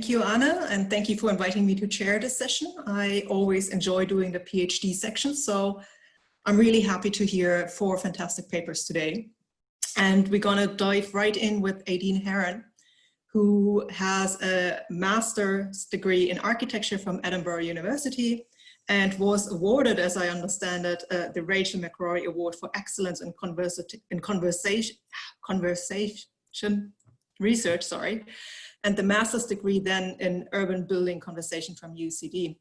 Thank you, Anna, and thank you for inviting me to chair this session. I always enjoy doing the PhD section, so I'm really happy to hear 4 fantastic papers today. And we're going to dive right in with Aideen Herron, who has a master's degree in architecture from Edinburgh University and was awarded, as I understand it, the Rachel McCrory Award for Excellence in Conversation Research, and the master's degree then in Urban Building Conversation from UCD.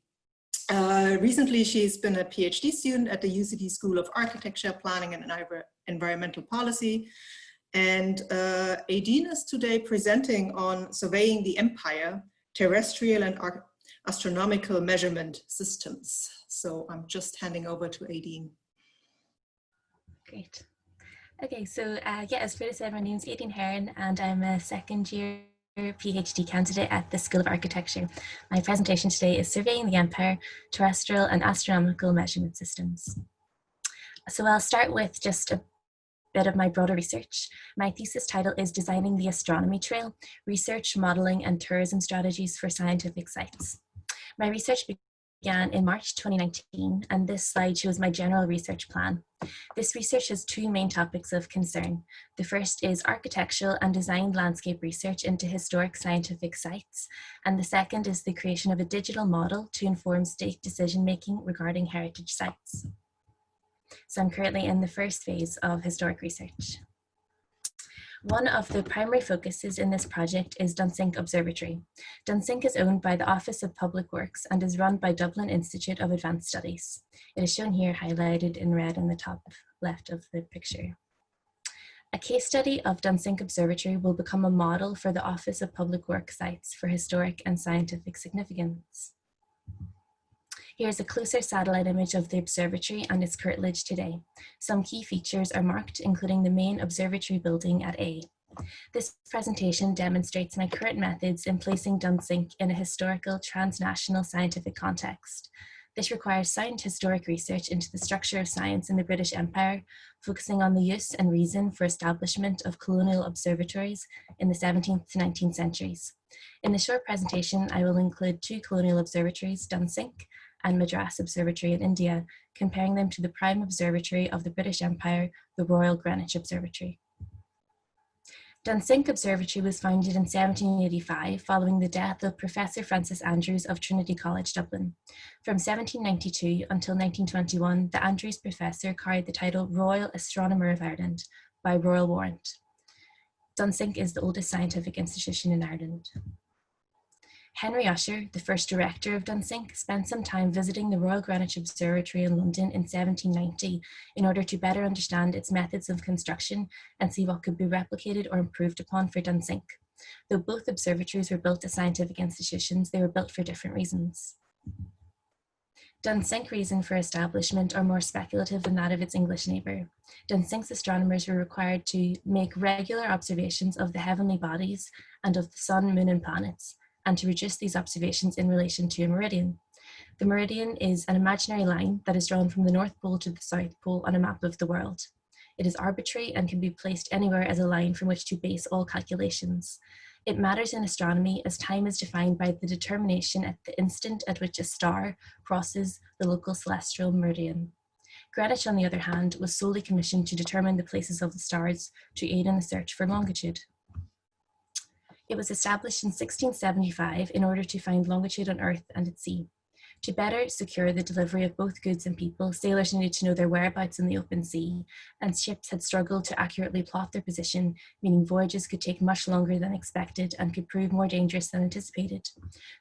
Recently, she's been a PhD student at the UCD School of Architecture, Planning and Environmental Policy. And Aideen is today presenting on surveying the empire, terrestrial and astronomical measurement systems. So I'm just handing over to Aideen. Great. Okay, so yeah, as Frida said, my name is Aideen Herron and I'm a second-year PhD candidate at the School of Architecture. My presentation today is Surveying the Empire, Terrestrial and Astronomical Measurement Systems. So I'll start with just a bit of my broader research. My thesis title is Designing the Astronomy Trail, Research, Modelling and Tourism Strategies for Scientific Sites. My research began in March 2019, and this slide shows my general research plan. This research has 2 main topics of concern. The first is architectural and design landscape research into historic scientific sites, and the second is the creation of a digital model to inform state decision-making regarding heritage sites. So I'm currently in the first phase of historic research. One of the primary focuses in this project is Dunsink Observatory. Dunsink is owned by the Office of Public Works and is run by Dublin Institute of Advanced Studies. It is shown here highlighted in red in the top left of the picture. A case study of Dunsink Observatory will become a model for the Office of Public Works sites for historic and scientific significance. Here's a closer satellite image of the observatory and its curtilage today. Some key features are marked, including the main observatory building at A. This presentation demonstrates my current methods in placing Dunsink in a historical transnational scientific context. This requires sound historic research into the structure of science in the British Empire, focusing on the use and reason for establishment of colonial observatories in the 17th to 19th centuries. In the short presentation, I will include 2 colonial observatories, Dunsink and Madras Observatory in India, comparing them to the prime observatory of the British Empire, the Royal Greenwich Observatory. Dunsink Observatory was founded in 1785 following the death of Professor Francis Andrews of Trinity College, Dublin. From 1792 until 1921, the Andrews Professor carried the title Royal Astronomer of Ireland by royal warrant. Dunsink is the oldest scientific institution in Ireland. Henry Usher, the first director of Dunsink, spent some time visiting the Royal Greenwich Observatory in London in 1790 in order to better understand its methods of construction and see what could be replicated or improved upon for Dunsink. Though both observatories were built as scientific institutions, they were built for different reasons. Dunsink's reason for establishment are more speculative than that of its English neighbour. Dunsink's astronomers were required to make regular observations of the heavenly bodies and of the sun, moon and planets, and to reduce these observations in relation to a meridian. The meridian is an imaginary line that is drawn from the North Pole to the South Pole on a map of the world. It is arbitrary and can be placed anywhere as a line from which to base all calculations. It matters in astronomy as time is defined by the determination at the instant at which a star crosses the local celestial meridian. Greenwich, on the other hand, was solely commissioned to determine the places of the stars to aid in the search for longitude. It was established in 1675 in order to find longitude on Earth and at sea. To better secure the delivery of both goods and people, sailors needed to know their whereabouts in the open sea, and ships had struggled to accurately plot their position, meaning voyages could take much longer than expected and could prove more dangerous than anticipated.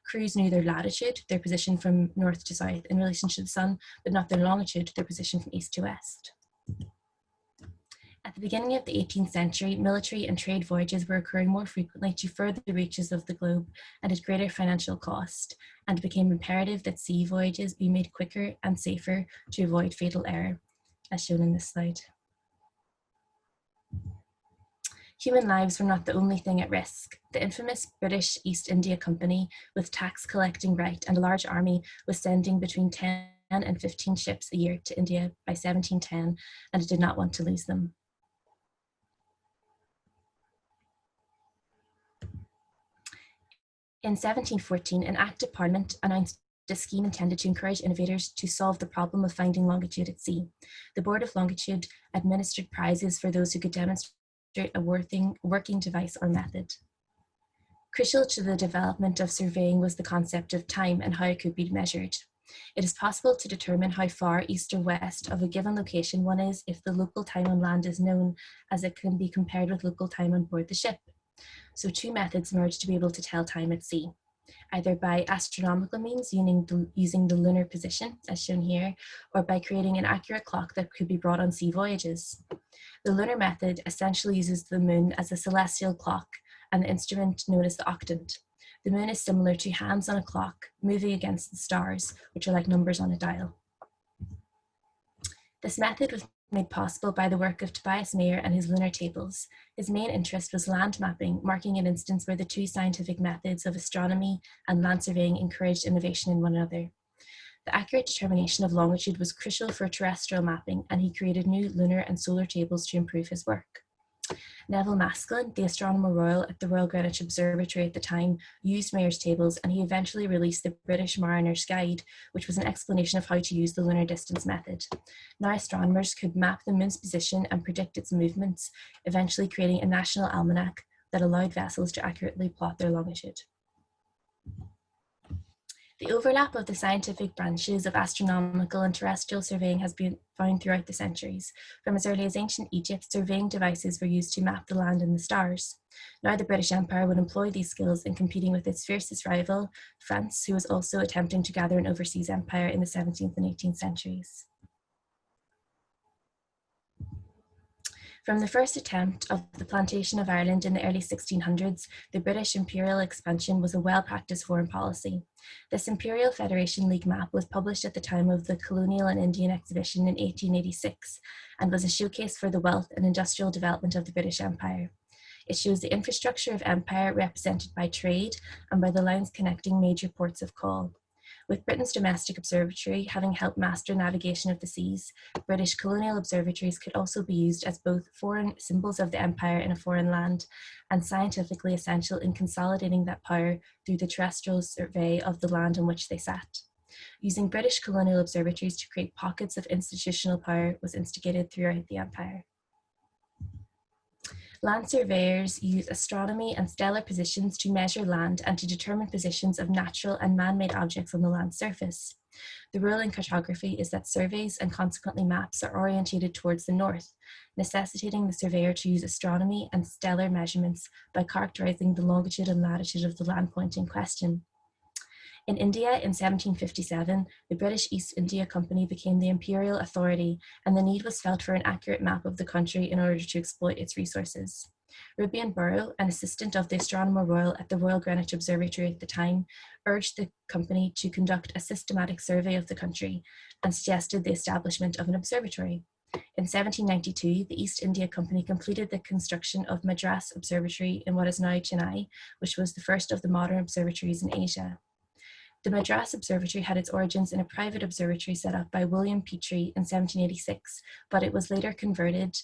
Crews knew their latitude, their position from north to south in relation to the sun, but not their longitude, their position from east to west. At the beginning of the 18th century, military and trade voyages were occurring more frequently to further the reaches of the globe and at greater financial cost, and it became imperative that sea voyages be made quicker and safer to avoid fatal error, as shown in this slide. Human lives were not the only thing at risk. The infamous British East India Company, with tax collecting right and a large army, was sending between 10 and 15 ships a year to India by 1710, and it did not want to lose them. In 1714, an Act of Parliament announced a scheme intended to encourage innovators to solve the problem of finding longitude at sea. The Board of Longitude administered prizes for those who could demonstrate a working device or method. Crucial to the development of surveying was the concept of time and how it could be measured. It is possible to determine how far east or west of a given location one is if the local time on land is known, as it can be compared with local time on board the ship. So two methods emerged to be able to tell time at sea, either by astronomical means using the lunar position, as shown here, or by creating an accurate clock that could be brought on sea voyages. The lunar method essentially uses the moon as a celestial clock and the instrument known as the octant. The moon is similar to hands on a clock moving against the stars, which are like numbers on a dial. This method was made possible by the work of Tobias Mayer and his lunar tables. His main interest was land mapping, marking an instance where the two scientific methods of astronomy and land surveying encouraged innovation in one another. The accurate determination of longitude was crucial for terrestrial mapping, and he created new lunar and solar tables to improve his work. Neville Maskelyne, the Astronomer Royal at the Royal Greenwich Observatory at the time, used Mayer's tables, and he eventually released the British Mariner's Guide, which was an explanation of how to use the lunar distance method. Now astronomers could map the moon's position and predict its movements, eventually creating a national almanac that allowed vessels to accurately plot their longitude. The overlap of the scientific branches of astronomical and terrestrial surveying has been found throughout the centuries. From as early as ancient Egypt, surveying devices were used to map the land and the stars. Now the British Empire would employ these skills in competing with its fiercest rival, France, who was also attempting to gather an overseas empire in the 17th and 18th centuries. From the first attempt of the plantation of Ireland in the early 1600s, the British imperial expansion was a well-practiced foreign policy. This Imperial Federation League map was published at the time of the Colonial and Indian Exhibition in 1886 and was a showcase for the wealth and industrial development of the British Empire. It shows the infrastructure of empire represented by trade and by the lines connecting major ports of call. With Britain's domestic observatory having helped master navigation of the seas, British colonial observatories could also be used as both foreign symbols of the empire in a foreign land and scientifically essential in consolidating that power through the terrestrial survey of the land on which they sat. Using British colonial observatories to create pockets of institutional power was instigated throughout the empire. Land surveyors use astronomy and stellar positions to measure land and to determine positions of natural and man-made objects on the land surface. The rule in cartography is that surveys and consequently maps are orientated towards the north, necessitating the surveyor to use astronomy and stellar measurements by characterizing the longitude and latitude of the land point in question. In India in 1757, the British East India Company became the imperial authority, and the need was felt for an accurate map of the country in order to exploit its resources. Rubian Burrow, an assistant of the Astronomer Royal at the Royal Greenwich Observatory at the time, urged the company to conduct a systematic survey of the country and suggested the establishment of an observatory. In 1792, the East India Company completed the construction of Madras Observatory in what is now Chennai, which was the first of the modern observatories in Asia. The Madras Observatory had its origins in a private observatory set up by William Petrie in 1786, but it was later converted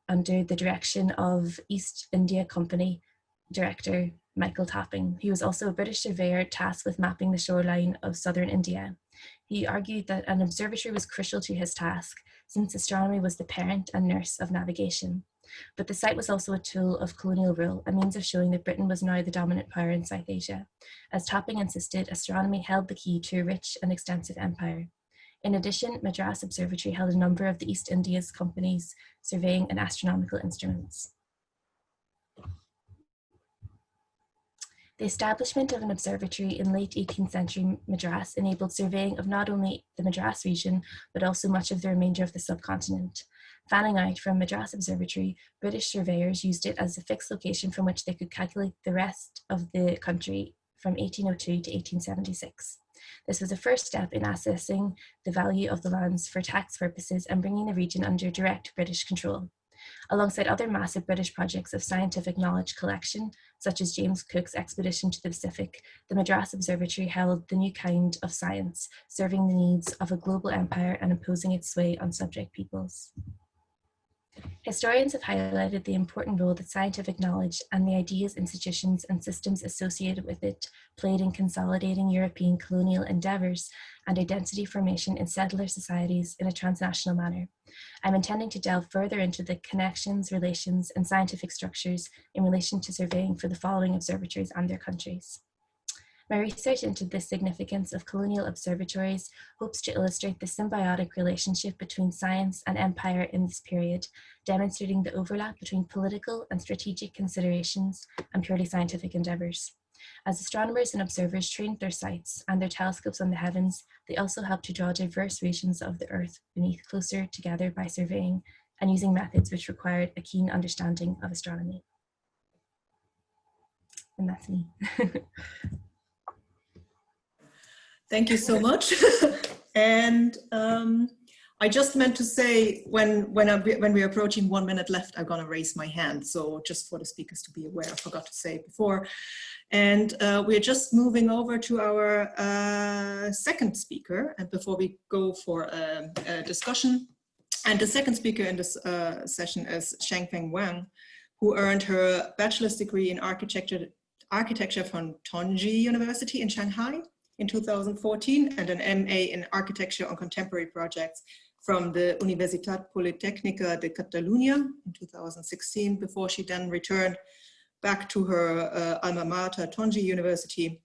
under the direction of East India Company director Michael Tapping. He was also a British surveyor tasked with mapping the shoreline of southern India. He argued that an observatory was crucial to his task, since astronomy was the parent and nurse of navigation. But the site was also a tool of colonial rule, a means of showing that Britain was now the dominant power in South Asia. As Tapping insisted, astronomy held the key to a rich and extensive empire. In addition, Madras Observatory held a number of the East India's companies surveying and astronomical instruments. The establishment of an observatory in late 18th century Madras enabled surveying of not only the Madras region, but also much of the remainder of the subcontinent. Fanning out from Madras Observatory, British surveyors used it as a fixed location from which they could calculate the rest of the country from 1802 to 1876. This was the first step in assessing the value of the lands for tax purposes and bringing the region under direct British control. Alongside other massive British projects of scientific knowledge collection, such as James Cook's expedition to the Pacific, the Madras Observatory held the new kind of science, serving the needs of a global empire and imposing its sway on subject peoples. Historians have highlighted the important role that scientific knowledge and the ideas, institutions, and systems associated with it played in consolidating European colonial endeavors and identity formation in settler societies in a transnational manner. I'm intending to delve further into the connections, relations, and scientific structures in relation to surveying for the following observatories and their countries. My research into the significance of colonial observatories hopes to illustrate the symbiotic relationship between science and empire in this period, demonstrating the overlap between political and strategic considerations and purely scientific endeavors. As astronomers and observers trained their sights and their telescopes on the heavens, they also helped to draw diverse regions of the Earth beneath closer together by surveying and using methods which required a keen understanding of astronomy. And that's me. Thank you so much. And I just meant to say, when we're approaching 1 minute left, I'm going to raise my hand. So just for the speakers to be aware, I forgot to say it before. And we're just moving over to our second speaker. And before we go for a discussion, and the second speaker in this session is Zhengfeng Wang, who earned her bachelor's degree in architecture from Tongji University in Shanghai in 2014, and an MA in architecture on contemporary projects from the Universitat Politècnica de Catalunya in 2016, before she then returned back to her alma mater, Tongji University,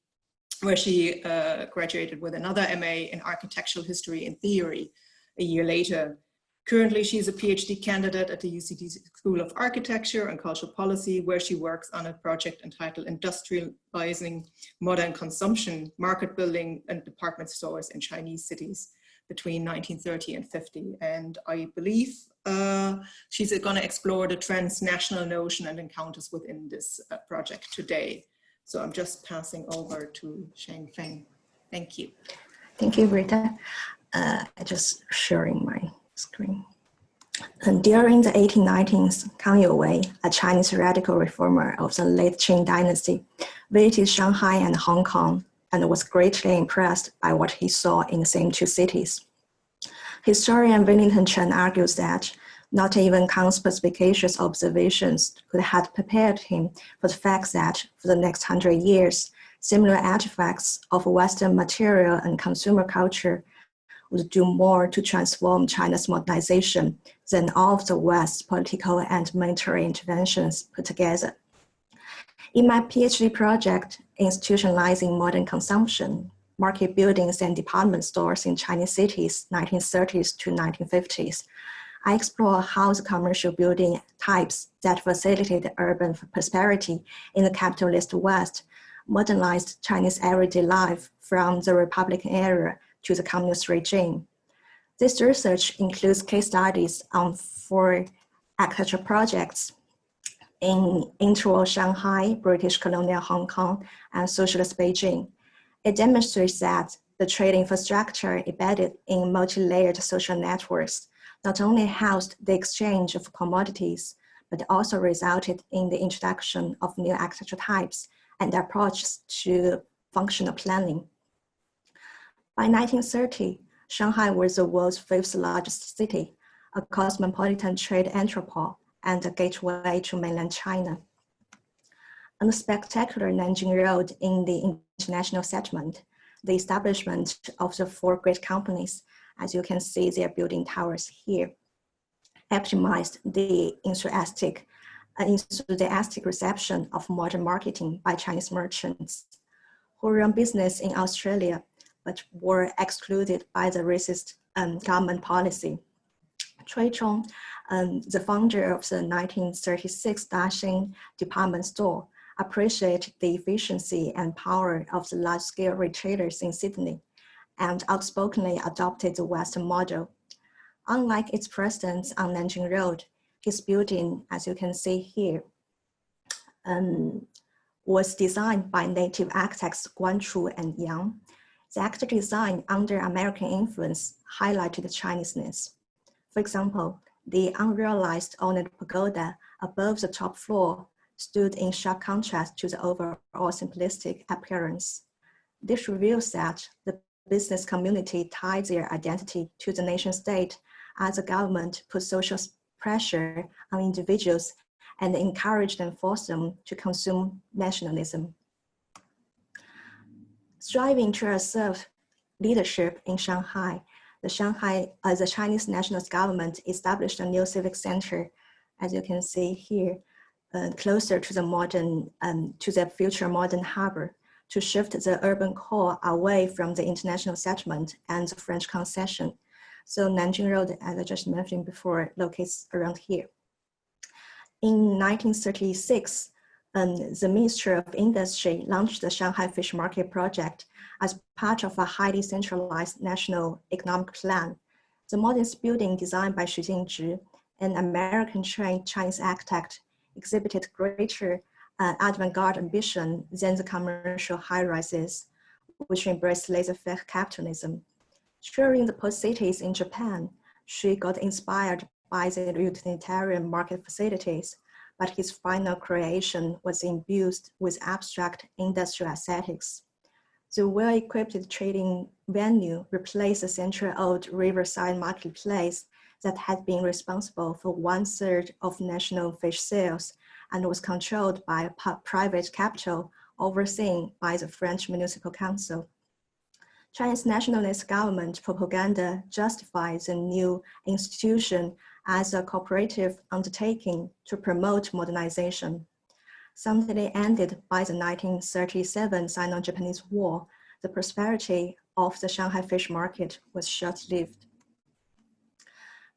where she graduated with another MA in architectural history and theory a year later. Currently, she's a PhD candidate at the UCD School of Architecture and Cultural Policy, where she works on a project entitled Industrializing Modern Consumption, Market Building and Department Stores in Chinese Cities between 1930 and 50. And I believe she's going to explore the transnational notion and encounters within this project today. So I'm just passing over to Zhengfeng. Thank you. Thank you, Rita. Just sharing my screen. And during the 1890s, Kang Youwei, a Chinese radical reformer of the late Qing dynasty, visited Shanghai and Hong Kong and was greatly impressed by what he saw in the same two cities. Historian Wellington Chen argues that not even Kang's perspicacious observations could have prepared him for the fact that for the next 100 years, similar artifacts of Western material and consumer culture would do more to transform China's modernization than all of the West's political and military interventions put together. In my PhD project, Institutionalizing Modern Consumption, Market Buildings and Department Stores in Chinese Cities, 1930s to 1950s, I explore how the commercial building types that facilitate urban prosperity in the capitalist West modernized Chinese everyday life from the Republican era to the communist regime. This research includes case studies on 4 architectural projects in interwar Shanghai, British colonial Hong Kong, and socialist Beijing. It demonstrates that the trade infrastructure embedded in multi-layered social networks not only housed the exchange of commodities, but also resulted in the introduction of new architectural types and approaches to functional planning. By 1930, Shanghai was the world's 5th largest city, a cosmopolitan trade entropole, and a gateway to mainland China. On the spectacular Nanjing Road in the international settlement, the establishment of the 4 great companies, as you can see their building towers here, optimized the enthusiastic reception of modern marketing by Chinese merchants who run business in Australia, but were excluded by the racist government policy. Cui Chong, the founder of the 1936 Daxing department store, appreciated the efficiency and power of the large-scale retailers in Sydney and outspokenly adopted the Western model. Unlike its precedents on Nanjing Road, his building, as you can see here, was designed by native architects Guan Chu and Yang. The architecture design under American influence highlighted Chineseness. For example, the unrealized ornate pagoda above the top floor stood in sharp contrast to the overall simplistic appearance. This reveals that the business community tied their identity to the nation state as the government put social pressure on individuals and encouraged and forced them to consume nationalism. Striving to assert leadership in Shanghai, the Chinese nationalist government established a new civic center, as you can see here, closer to the modern, to the future modern harbor, to shift the urban core away from the international settlement and the French concession. So Nanjing Road, as I just mentioned before, locates around here. In 1936, the Ministry of Industry launched the Shanghai Fish Market Project as part of a highly centralized national economic plan. The modernist building designed by Xu Jingzhi, an American-trained Chinese architect, exhibited greater avant-garde ambition than the commercial high-rises, which embraced laissez-faire capitalism. Touring the post cities in Japan, Xu got inspired by the utilitarian market facilities, but his final creation was imbued with abstract industrial aesthetics. The well-equipped trading venue replaced the central old riverside marketplace that had been responsible for 1/3 of national fish sales and was controlled by private capital overseen by the French Municipal Council. Chinese nationalist government propaganda justified the new institution as a cooperative undertaking to promote modernization. Suddenly ended by the 1937 Sino-Japanese War, the prosperity of the Shanghai fish market was short-lived.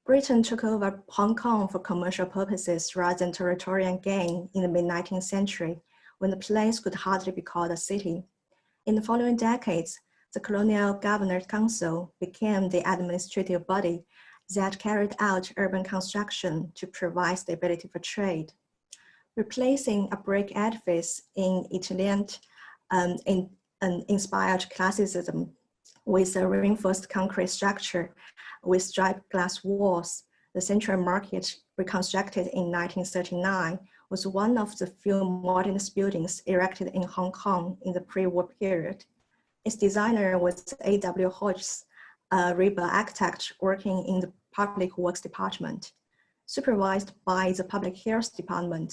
Britain took over Hong Kong for commercial purposes rather than territorial gain in the mid-19th century, when the place could hardly be called a city. In the following decades, the Colonial Governor Council became the administrative body that carried out urban construction to provide stability for trade. Replacing a brick edifice in Italian inspired classicism with a reinforced concrete structure with striped glass walls, the Central Market, reconstructed in 1939, was one of the few modernist buildings erected in Hong Kong in the pre-war period. Its designer was A.W. Hodges, a rebel architect working in the Public Works Department. Supervised by the Public Health Department,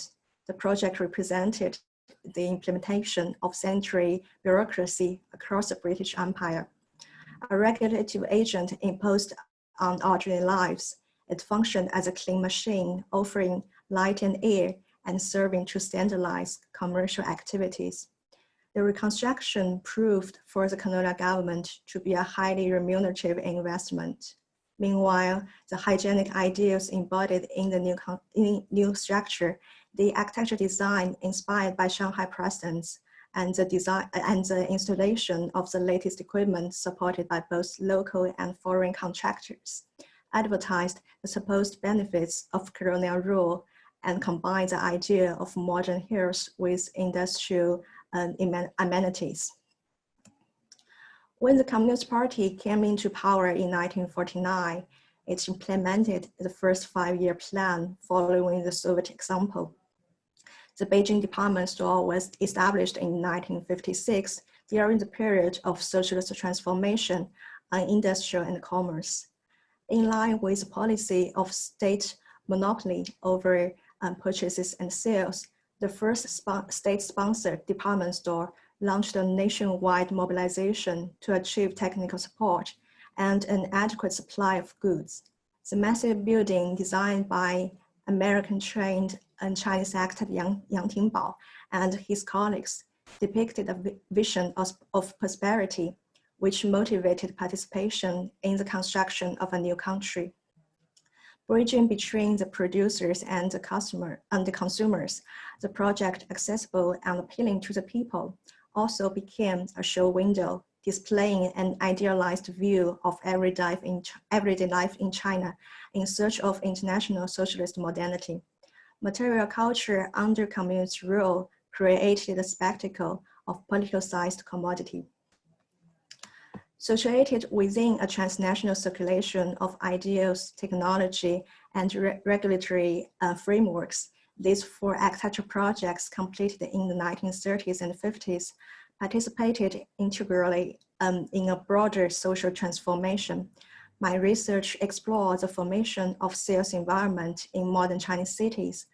the project represented the implementation of century bureaucracy across the British Empire. A regulative agent imposed on ordinary lives, it functioned as a clean machine, offering light and air and serving to standardize commercial activities. The reconstruction proved for the colonial government to be a highly remunerative investment. Meanwhile, the hygienic ideals embodied in the new structure, the architecture design inspired by Shanghai precedents, and the installation of the latest equipment supported by both local and foreign contractors, advertised the supposed benefits of colonial rule and combined the idea of modern hills with industrial amenities. When the Communist Party came into power in 1949, it implemented the first 5-year plan following the Soviet example. The Beijing department store was established in 1956 during the period of socialist transformation on industrial and commerce. In line with the policy of state monopoly over purchases and sales, the first state-sponsored department store launched a nationwide mobilization to achieve technical support and an adequate supply of goods. The massive building designed by American-trained and Chinese architect Yang Tingbao and his colleagues depicted a vision of prosperity, which motivated participation in the construction of a new country. Bridging between the producers and the consumers, the project accessible and appealing to the people also became a show window displaying an idealized view of everyday life in China in search of international socialist modernity. Material culture under communist rule created a spectacle of politicized commodity. Situated within a transnational circulation of ideals, technology, and regulatory frameworks, these 4 architecture projects completed in the 1930s and 50s participated integrally in a broader social transformation, My research explores the formation of sales environment in modern Chinese cities.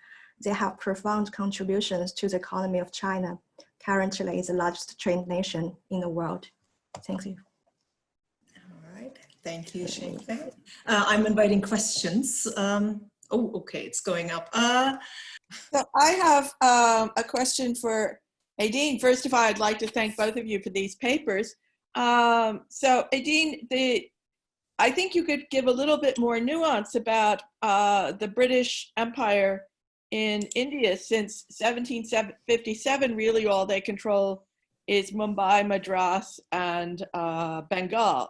They have profound contributions to the economy of China, currently the largest trade nation in the world. Thank you. All right, thank you, Zhengfeng. I'm inviting questions. Oh, okay, it's going up. So I have a question for Aideen. First of all, I'd like to thank both of you for these papers. So Aideen, I think you could give a little bit more nuance about the British Empire in India. Since 1757, really all they control is Mumbai, Madras, and Bengal.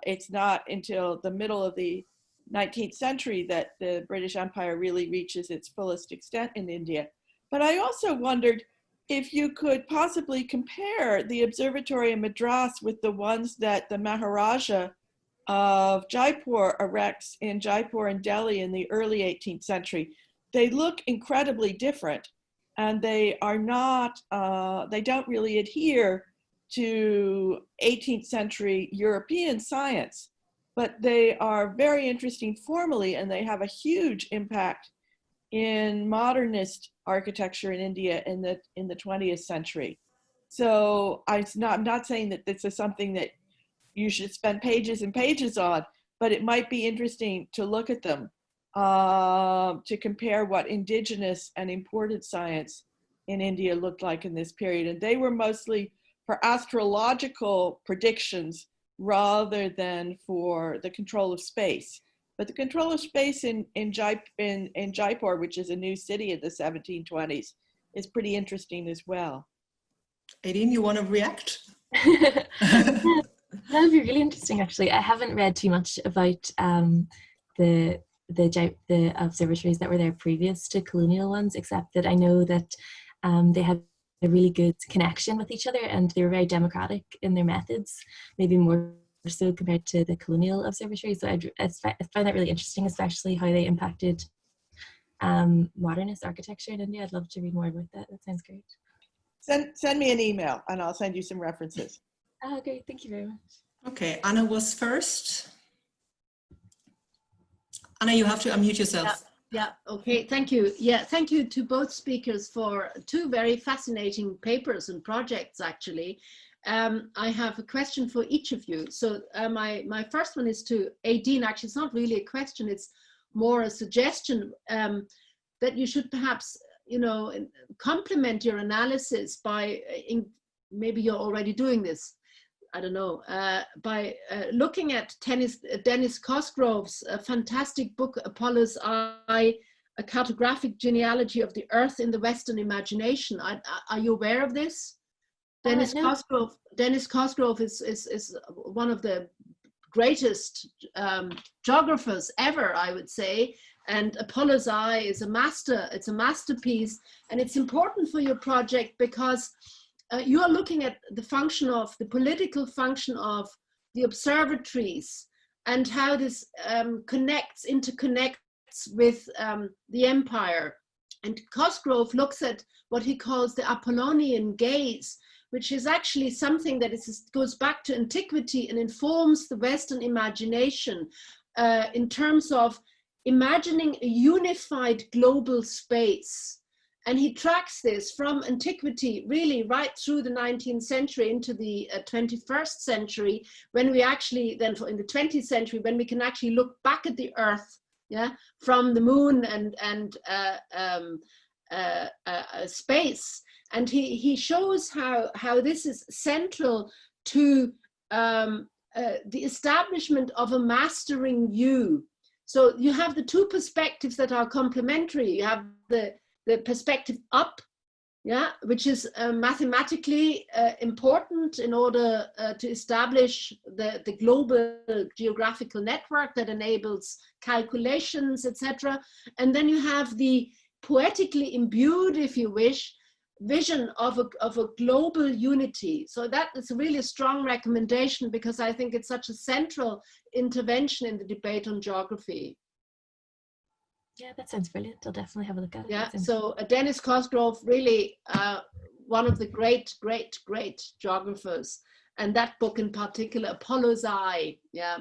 It's not until the middle of the 19th century that the British Empire really reaches its fullest extent in India. But I also wondered if you could possibly compare the observatory in Madras with the ones that the Maharaja of Jaipur erects in Jaipur and Delhi in the early 18th century. They look incredibly different, and they are not, they don't really adhere to 18th century European science, but they are very interesting formally, and they have a huge impact in modernist architecture in India in the 20th century. So I'm not saying that this is something that you should spend pages and pages on, but it might be interesting to look at them, to compare what indigenous and imported science in India looked like in this period. And they were mostly for astrological predictions rather than for the control of space. But the control of space in Jaipur, which is a new city in the 1720s, is pretty interesting as well. Aideen, you want to react? That would be really interesting, actually. I haven't read too much about the observatories that were there previous to colonial ones, except that I know that they had a really good connection with each other, and they were very democratic in their methods, maybe more so compared to the colonial observatories. So I find that really interesting, especially how they impacted modernist architecture in India. I'd love to read more about that. That sounds great. Send me an email and I'll send you some references. Oh, great. Thank you very much. Okay, Anna was first. Anna, you have to unmute yourself. Yeah, okay, thank you. Yeah, thank you to both speakers for two very fascinating papers and projects, actually. I have a question for each of you. So my first one is to Aideen. Actually, it's not really a question, it's more a suggestion that you should perhaps, you know, complement your analysis by, maybe you're already doing this, I don't know, by looking at Dennis Cosgrove's fantastic book, Apollo's Eye, A Cartographic Genealogy of the Earth in the Western Imagination. Are you aware of this? Dennis No. Cosgrove is one of the greatest geographers ever, I would say. And Apollo's Eye is it's a masterpiece. And it's important for your project because you are looking at the political function of the observatories and how this interconnects with the empire. And Cosgrove looks at what he calls the Apollonian gaze, which is actually something that goes back to antiquity and informs the Western imagination in terms of imagining a unified global space. And he tracks this from antiquity really right through the 19th century into the 21st century, when we actually then in the 20th century, when we can actually look back at the Earth, yeah, from the moon and space. And he shows how this is central to the establishment of a mastering view. So you have the two perspectives that are complementary. You have the perspective up, yeah, which is mathematically important in order to establish the global geographical network that enables calculations, etc. And then you have the poetically imbued, if you wish, vision of a global unity. So that is really a strong recommendation, because I think it's such a central intervention in the debate on geography. Yeah, that sounds brilliant. I'll definitely have a look at it. Yeah, so Dennis Cosgrove, really one of the great geographers. And that book in particular, Apollo's Eye, yeah,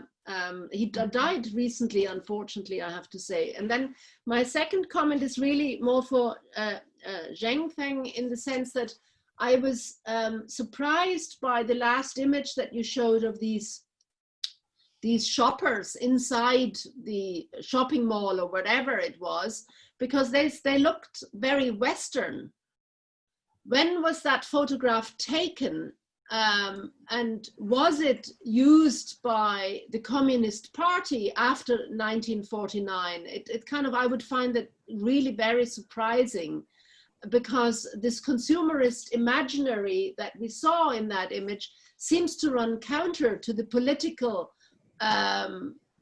He died recently, unfortunately, I have to say. And then my second comment is really more for Zhengfeng, in the sense that I was surprised by the last image that you showed of these shoppers inside the shopping mall or whatever it was, because they looked very Western. When was that photograph taken? And was it used by the Communist Party after 1949? It kind of, I would find that really very surprising, because this consumerist imaginary that we saw in that image seems to run counter to the political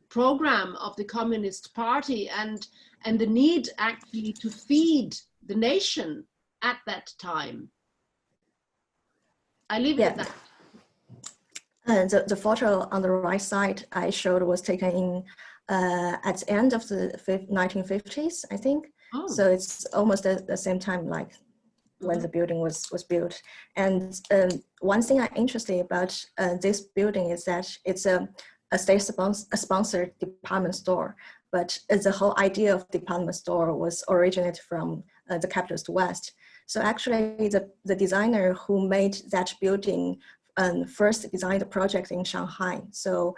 program of the Communist Party and the need actually to feed the nation at that time. I leave it at that. And the photo on the right side I showed was taken in at the end of the 1950s, I think. Oh. So it's almost at the same time like when the building was built. And one thing I'm interested about this building is that it's a state-sponsored department store, but the whole idea of department store was originated from the capitalist West. So actually the designer who made that building first designed the project in Shanghai. So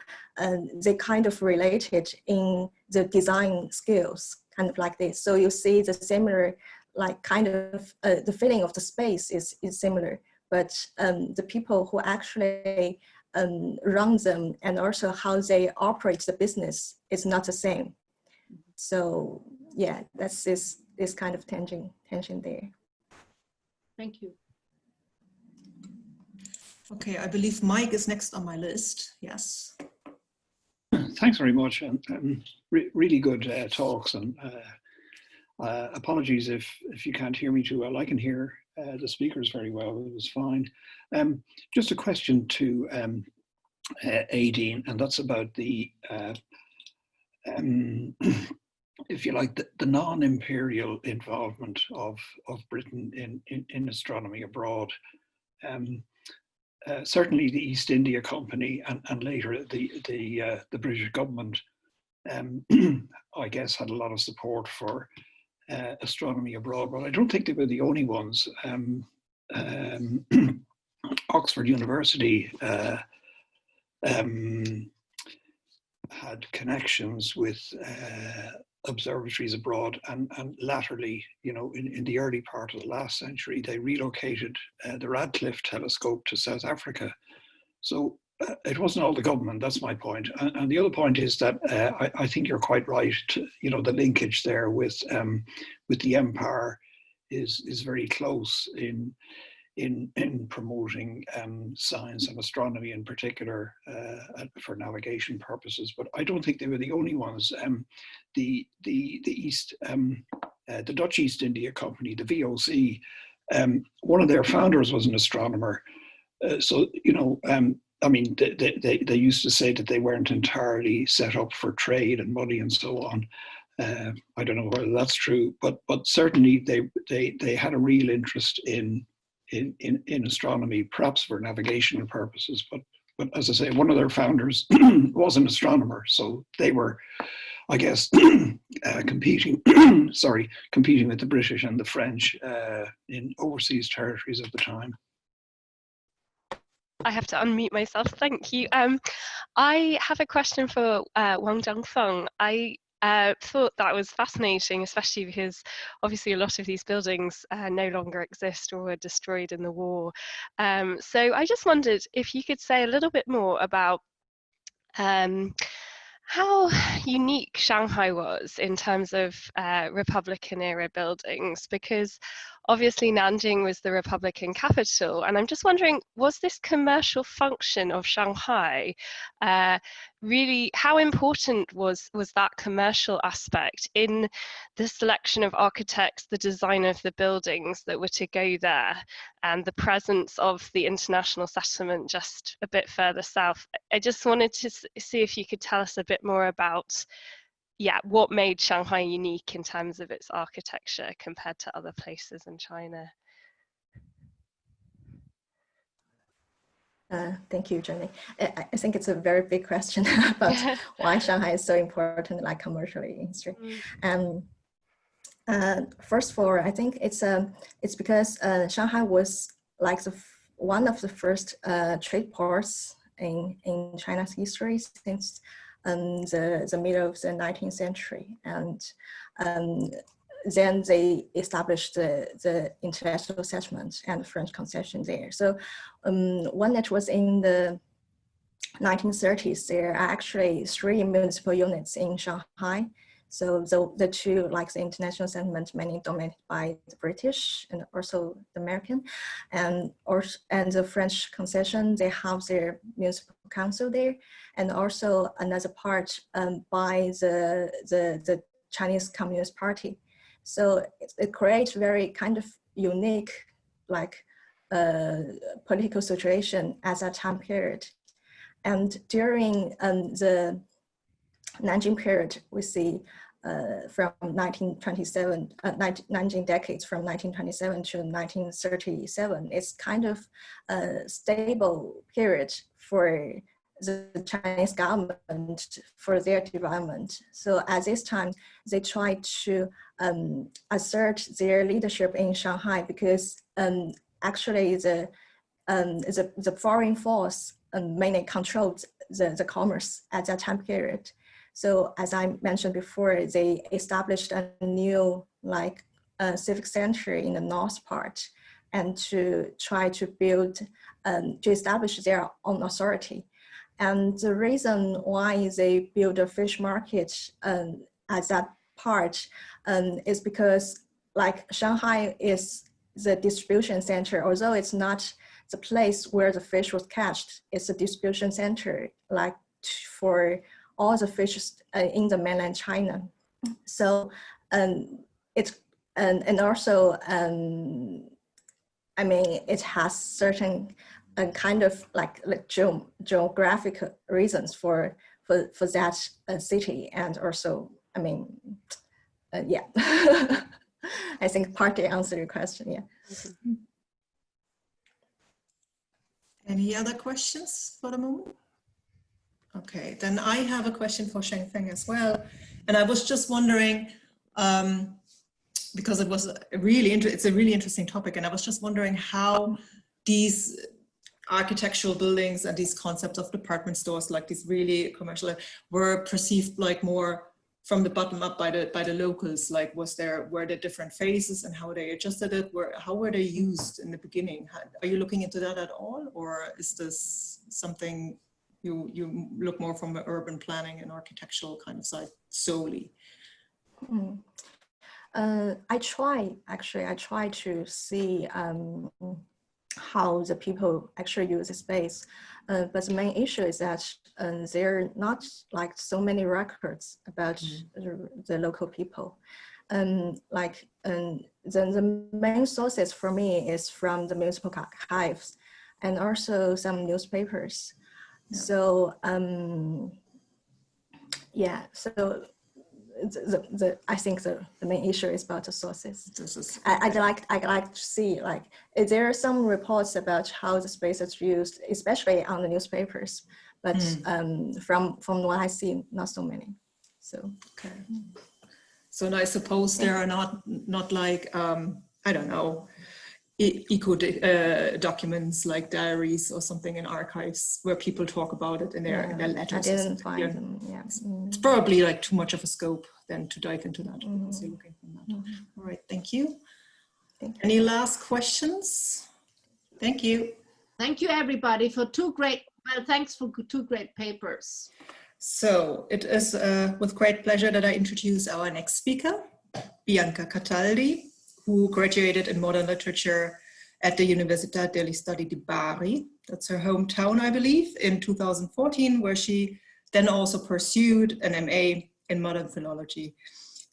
they kind of related in the design skills, kind of like this. So you see the similar, like kind of the feeling of the space is similar, but the people who actually run them and also how they operate the business is not the same. So yeah, that's this kind of tension there. Thank you. Okay, I believe Mike is next on my list. Yes. Thanks very much. Really good talks, and apologies if you can't hear me too well. I can hear the speakers very well. It was fine. Just a question to Aideen, and that's about the if you like, the non-imperial involvement of Britain in astronomy abroad. Certainly the East India Company and later the British government, I guess, had a lot of support for astronomy abroad, but I don't think they were the only ones. Oxford University had connections with observatories abroad, and latterly, you know, in the early part of the last century, they relocated the Radcliffe telescope to South Africa. So it wasn't all the government, that's my point. And the other point is that I think you're quite right, you know, the linkage there with the empire is very close in promoting science and astronomy in particular for navigation purposes, but I don't think they were the only ones. The Dutch East India Company, the VOC, one of their founders was an astronomer. So, you know, I mean, they used to say that they weren't entirely set up for trade and money and so on. I don't know whether that's true, but certainly they had a real interest in astronomy, perhaps for navigational purposes. But as I say, one of their founders was an astronomer, so they were, I guess, competing with the British and the French in overseas territories at the time. I have to unmute myself. Thank you. I have a question for Wang Zhengfeng. I thought that was fascinating, especially because obviously a lot of these buildings no longer exist or were destroyed in the war. So I just wondered if you could say a little bit more about how unique Shanghai was in terms of Republican era buildings, because obviously Nanjing was the Republican capital, and I'm just wondering, was this commercial function of Shanghai really, how important was that commercial aspect in the selection of architects, the design of the buildings that were to go there, and the presence of the international settlement just a bit further south? I just wanted to see if you could tell us a bit more about, yeah, what made Shanghai unique in terms of its architecture compared to other places in China. Thank you, Jenny. I think it's a very big question about why Shanghai is so important, like commercially in history. First of all, I think it's because Shanghai was like one of the first trade ports in China's history since the middle of the 19th century, and then they established the international settlement and French concession there. So when it was in the 1930s, there are actually 3 municipal units in Shanghai. So the two, like the international settlement, mainly dominated by the British and also the American, and the French concession, they have their municipal council there, and also another part by the Chinese Communist Party. So it creates very kind of unique, like political situation at that time period. And during the Nanjing period, we see from 1927, 19 decades from 1927 to 1937, it's kind of a stable period for the Chinese government for their development. So at this time, they tried to assert their leadership in Shanghai because actually the foreign force mainly controlled the commerce at that time period. So as I mentioned before, they established a new civic center in the north part, and to try to build, to establish their own authority. And the reason why they built a fish market at that part is because Shanghai is the distribution center, although it's not the place where the fish was catched, it's a distribution center for all the fishes in the mainland China. So it's, and also, I mean, it has certain kind of geographic reasons for that city. And also, I mean, yeah, I think partly answered your question, yeah. Any other questions for the moment? Okay, then I have a question for Zhengfeng as well. And I was just wondering, because it's a really interesting topic, and I was just wondering how these architectural buildings and these concepts of department stores, like these really commercial, were perceived like more from the bottom up by the locals. Like, were there different phases and how they adjusted it? How were they used in the beginning? Are you looking into that at all, or is this something you look more from the urban planning and architectural kind of side solely? I try to see how the people actually use the space. But the main issue is that there are not so many records about the local people. The main sources for me is from the municipal archives and also some newspapers. Yeah. So yeah, so I think the main issue is about the sources. I'd like to see, there are some reports about how the space is used, especially on the newspapers, but from what I see, not so many. So okay. So I suppose there are not like I don't know, eco documents like diaries or something in archives where people talk about it in their letters. I didn't find them. Yeah. It's probably like too much of a scope then to dive into that because you're looking from that. All right, thank you. Any last questions? Thank you. Thank you, everybody, for thanks for two great papers. So it is with great pleasure that I introduce our next speaker, Bianca Cataldi, who graduated in modern literature at the Università degli Studi di Bari. That's her hometown, I believe, in 2014, where she then also pursued an MA in modern philology.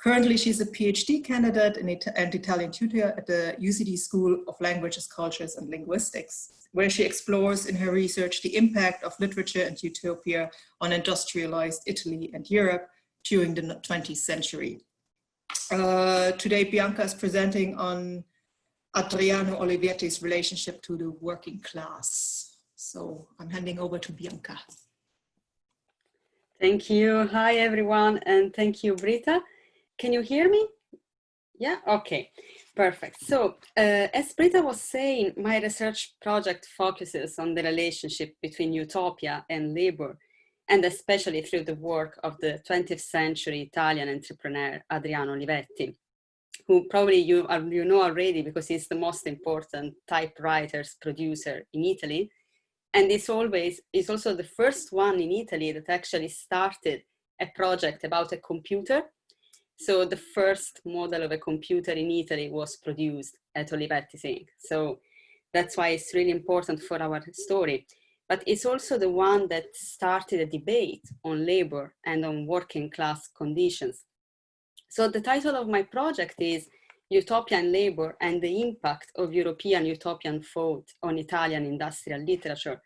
Currently, she's a PhD candidate and Italian tutor at the UCD School of Languages, Cultures and Linguistics, where she explores in her research the impact of literature and utopia on industrialized Italy and Europe during the 20th century. Today, Bianca is presenting on Adriano Olivetti's relationship to the working class. So I'm handing over to Bianca. Thank you. Hi, everyone. And thank you, Britta. Can you hear me? Yeah, okay, perfect. So as Britta was saying, my research project focuses on the relationship between utopia and labor, and especially through the work of the 20th century Italian entrepreneur, Adriano Olivetti, who probably you know already because he's the most important typewriters producer in Italy. And is also the first one in Italy that actually started a project about a computer. So the first model of a computer in Italy was produced at Olivetti's Inc. So that's why it's really important for our story. But it's also the one that started a debate on labor and on working class conditions. So the title of my project is Utopian Labor and the Impact of European Utopian Thought on Italian Industrial Literature.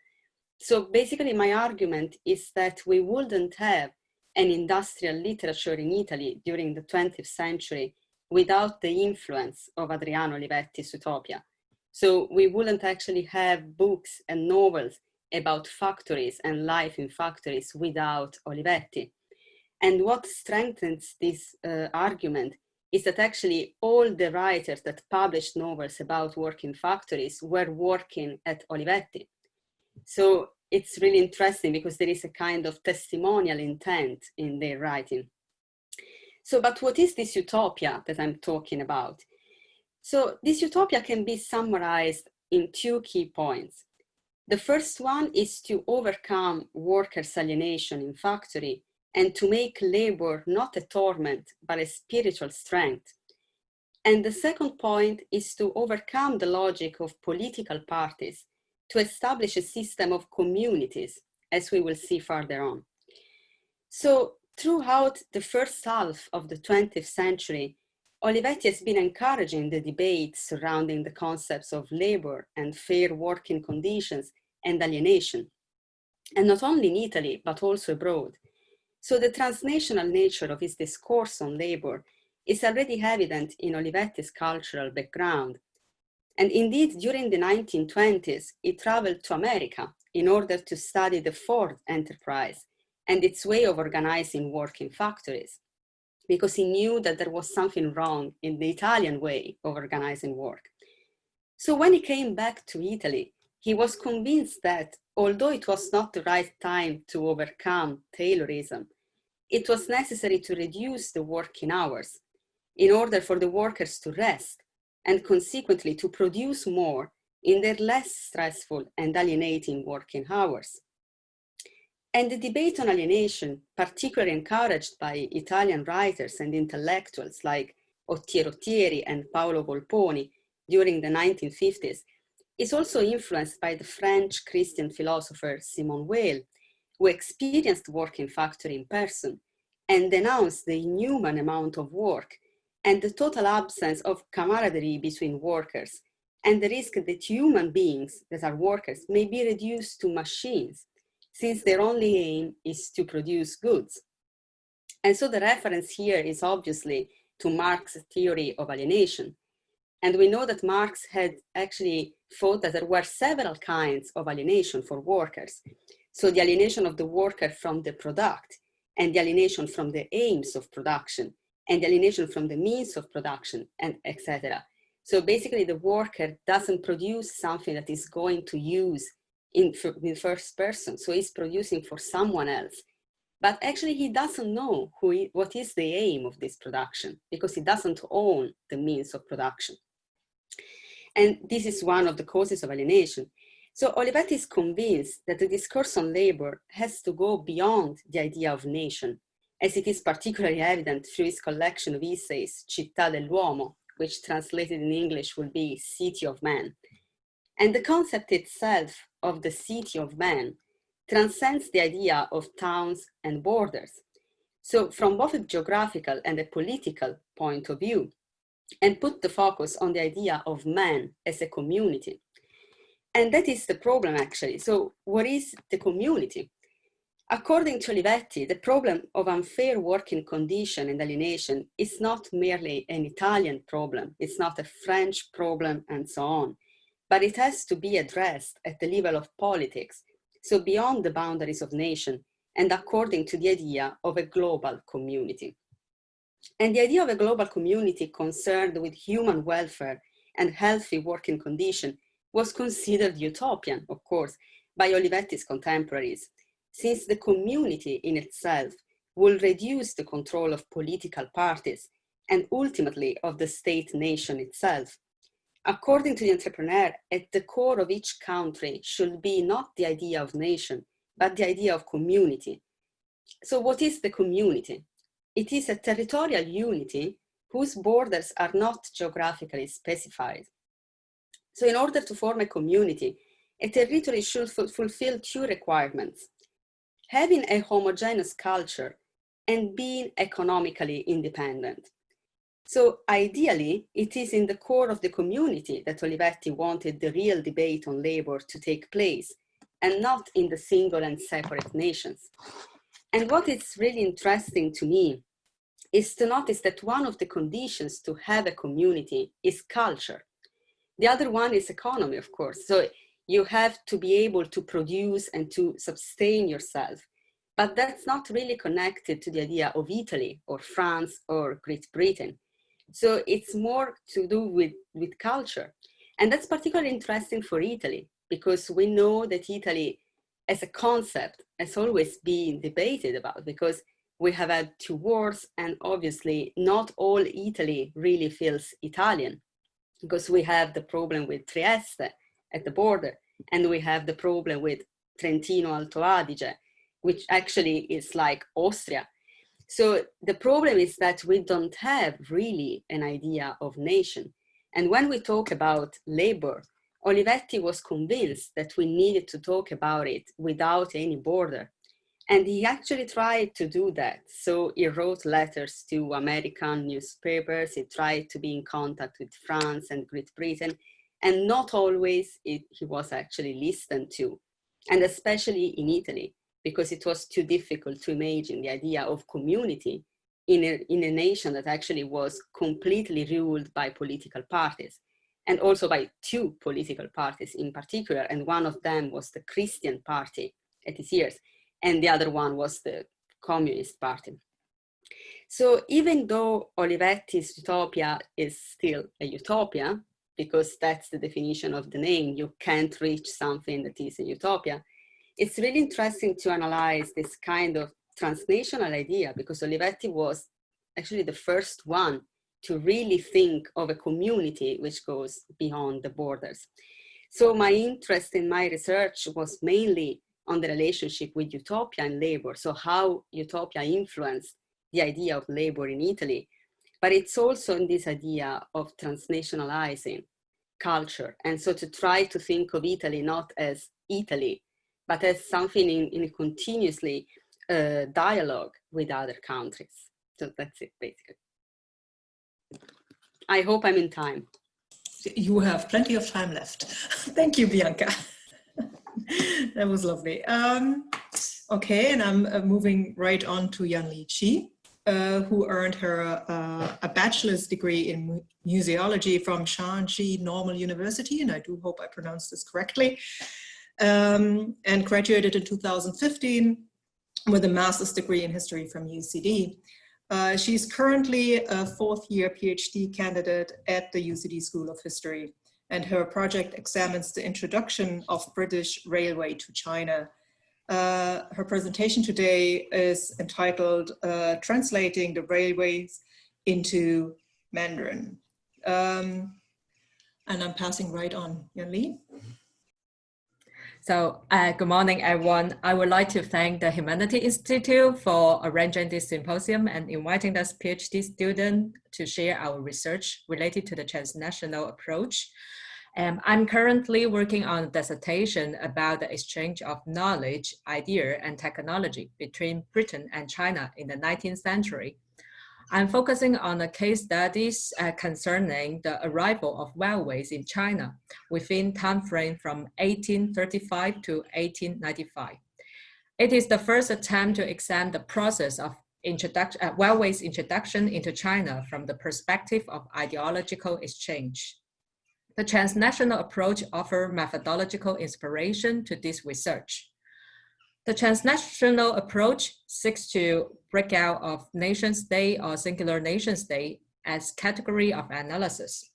So basically my argument is that we wouldn't have an industrial literature in Italy during the 20th century without the influence of Adriano Olivetti's Utopia. So we wouldn't actually have books and novels about factories and life in factories without Olivetti. And what strengthens this argument is that actually all the writers that published novels about work in factories were working at Olivetti. So it's really interesting because there is a kind of testimonial intent in their writing. So, but what is this utopia that I'm talking about? So this utopia can be summarized in two key points. The first one is to overcome workers' alienation in factory and to make labor not a torment, but a spiritual strength. And the second point is to overcome the logic of political parties to establish a system of communities, as we will see further on. So throughout the first half of the 20th century, Olivetti has been encouraging the debate surrounding the concepts of labor and fair working conditions and alienation, and not only in Italy, but also abroad. So the transnational nature of his discourse on labor is already evident in Olivetti's cultural background. And indeed, during the 1920s, he traveled to America in order to study the Ford enterprise and its way of organizing work in factories, because he knew that there was something wrong in the Italian way of organizing work. So when he came back to Italy, he was convinced that although it was not the right time to overcome Taylorism, it was necessary to reduce the working hours in order for the workers to rest and consequently to produce more in their less stressful and alienating working hours. And the debate on alienation, particularly encouraged by Italian writers and intellectuals like Ottiero Thieri and Paolo Volponi during the 1950s, is also influenced by the French Christian philosopher Simone Weil, who experienced work in factory in person and denounced the inhuman amount of work and the total absence of camaraderie between workers, and the risk that human beings that are workers may be reduced to machines, since their only aim is to produce goods. And so the reference here is obviously to Marx's theory of alienation. And we know that Marx had actually thought that there were several kinds of alienation for workers. So the alienation of the worker from the product, and the alienation from the aims of production, and the alienation from the means of production, and etc. So basically the worker doesn't produce something that is going to use in first person. So he's producing for someone else. But actually he doesn't know what is the aim of this production, because he doesn't own the means of production. And this is one of the causes of alienation. So Olivetti is convinced that the discourse on labor has to go beyond the idea of nation, as it is particularly evident through his collection of essays, Città dell'Uomo, which translated in English will be City of Man. And the concept itself of the city of man transcends the idea of towns and borders. So from both a geographical and a political point of view, and put the focus on the idea of man as a community. And that is the problem actually. So what is the community? According to Olivetti, the problem of unfair working condition and alienation is not merely an Italian problem. It's not a French problem and so on. but it has to be addressed at the level of politics, so beyond the boundaries of nation, and according to the idea of a global community. And the idea of a global community concerned with human welfare and healthy working conditions was considered utopian, of course, by Olivetti's contemporaries, since the community in itself will reduce the control of political parties and ultimately of the state nation itself. According to the entrepreneur, at the core of each country should be not the idea of nation, but the idea of community. So what is the community? It is a territorial unity whose borders are not geographically specified. So in order to form a community, a territory should fulfill two requirements: having a homogeneous culture and being economically independent. So ideally, it is in the core of the community that Olivetti wanted the real debate on labor to take place, and not in the single and separate nations. And what is really interesting to me is to notice that one of the conditions to have a community is culture. The other one is economy, of course. So you have to be able to produce and to sustain yourself. But that's not really connected to the idea of Italy or France or Great Britain. So it's more to do with culture. And that's particularly interesting for Italy, because we know that Italy as a concept has always been debated about, because we have had 2 wars, and obviously not all Italy really feels Italian, because we have the problem with Trieste at the border, and we have the problem with Trentino Alto Adige, which actually is like Austria. So the problem is that we don't have really an idea of nation. And when we talk about labor, Olivetti was convinced that we needed to talk about it without any border. And he actually tried to do that. So he wrote letters to American newspapers. He tried to be in contact with France and Great Britain. And not always he was actually listened to. And especially in Italy, because it was too difficult to imagine the idea of community in a nation that actually was completely ruled by political parties, and also by 2 political parties in particular. And one of them was the Christian Party at his years, and the other one was the Communist Party. So even though Olivetti's utopia is still a utopia, because that's the definition of the name, you can't reach something that is a utopia, it's really interesting to analyze this kind of transnational idea, because Olivetti was actually the first one to really think of a community which goes beyond the borders. So my interest in my research was mainly on the relationship with utopia and labor, so how utopia influenced the idea of labor in Italy. But it's also in this idea of transnationalizing culture, and so to try to think of Italy not as Italy, but as something in a continuously dialogue with other countries. So that's it, basically. I hope I'm in time. You have plenty of time left. Thank you, Bianca. That was lovely. Okay, and I'm moving right on to Yanli Xie, who earned her a bachelor's degree in museology from Shanghai Normal University, and I do hope I pronounced this correctly. And graduated in 2015 with a master's degree in history from UCD. She's currently a 4th-year PhD candidate at the UCD School of History, and her project examines the introduction of British railway to China. Her presentation today is entitled Translating the Railways into Mandarin. And I'm passing right on, Yanli. So good morning, everyone. I would like to thank the Humanities Institute for arranging this symposium and inviting us PhD students to share our research related to the transnational approach. I'm currently working on a dissertation about the exchange of knowledge, idea, and technology between Britain and China in the 19th century. I'm focusing on the case studies concerning the arrival of railways in China within time frame from 1835 to 1895. It is the first attempt to examine the process of railways introduction into China from the perspective of ideological exchange. The transnational approach offers methodological inspiration to this research. The transnational approach seeks to break out of nation-state or singular nation-state as category of analysis.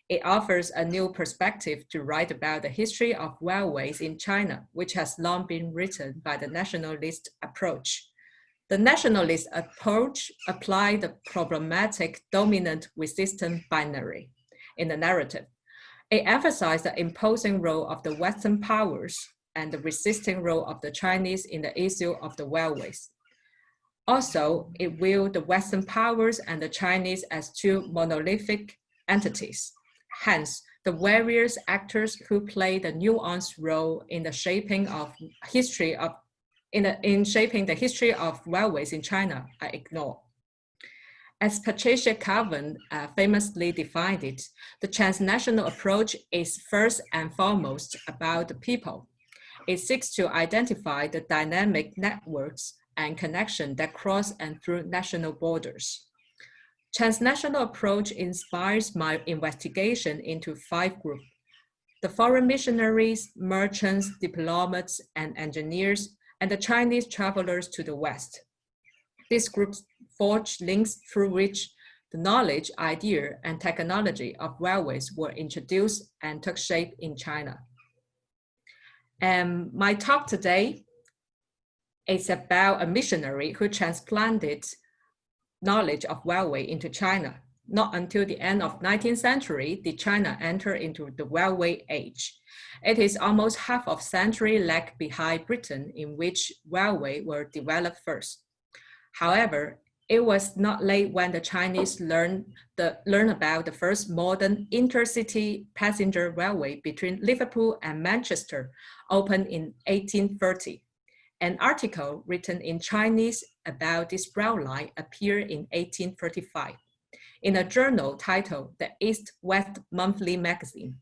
It offers a new perspective to write about the history of railways in China, which has long been written by the nationalist approach. The nationalist approach applied the problematic dominant-resistant binary in the narrative. It emphasized the imposing role of the Western powers and the resisting role of the Chinese in the issue of the railways. Also, it viewed the Western powers and the Chinese as two monolithic entities. Hence, the various actors who played a nuanced role in the shaping of history of shaping the history of railways in China are ignored. As Patricia Calvin famously defined it, the transnational approach is first and foremost about the people. It seeks to identify the dynamic networks and connections that cross and through national borders. Transnational approach inspires my investigation into 5 groups: the foreign missionaries, merchants, diplomats, and engineers, and the Chinese travelers to the West. These groups forge links through which the knowledge, idea, and technology of railways were introduced and took shape in China. And my talk today is about a missionary who transplanted knowledge of railway into China. Not until the end of 19th century did China enter into the railway age. It is almost half of century lag behind Britain, in which railway were developed first. However, it was not late when the Chinese learned about the first modern intercity passenger railway between Liverpool and Manchester, opened in 1830. An article written in Chinese about this rail line appeared in 1835 in a journal titled the East-West Monthly Magazine,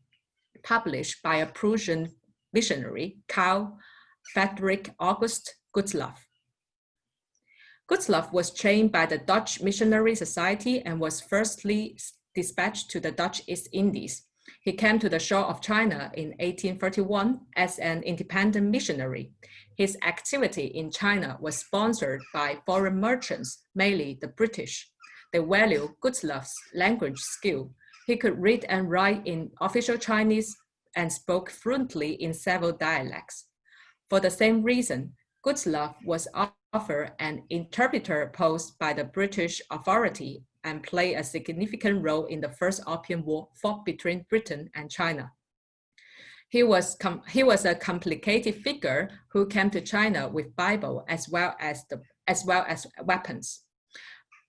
published by a Prussian missionary, Karl Friedrich August Gustloff. Gustloff was trained by the Dutch Missionary Society and was firstly dispatched to the Dutch East Indies. He came to the shore of China in 1831 as an independent missionary. His activity in China was sponsored by foreign merchants, mainly the British. They valued Gustloff's language skill. He could read and write in official Chinese and spoke fluently in several dialects. For the same reason, Gustloff was offered an interpreter post by the British authority and played a significant role in the First Opium War fought between Britain and China. He was a complicated figure who came to China with Bible as well as weapons.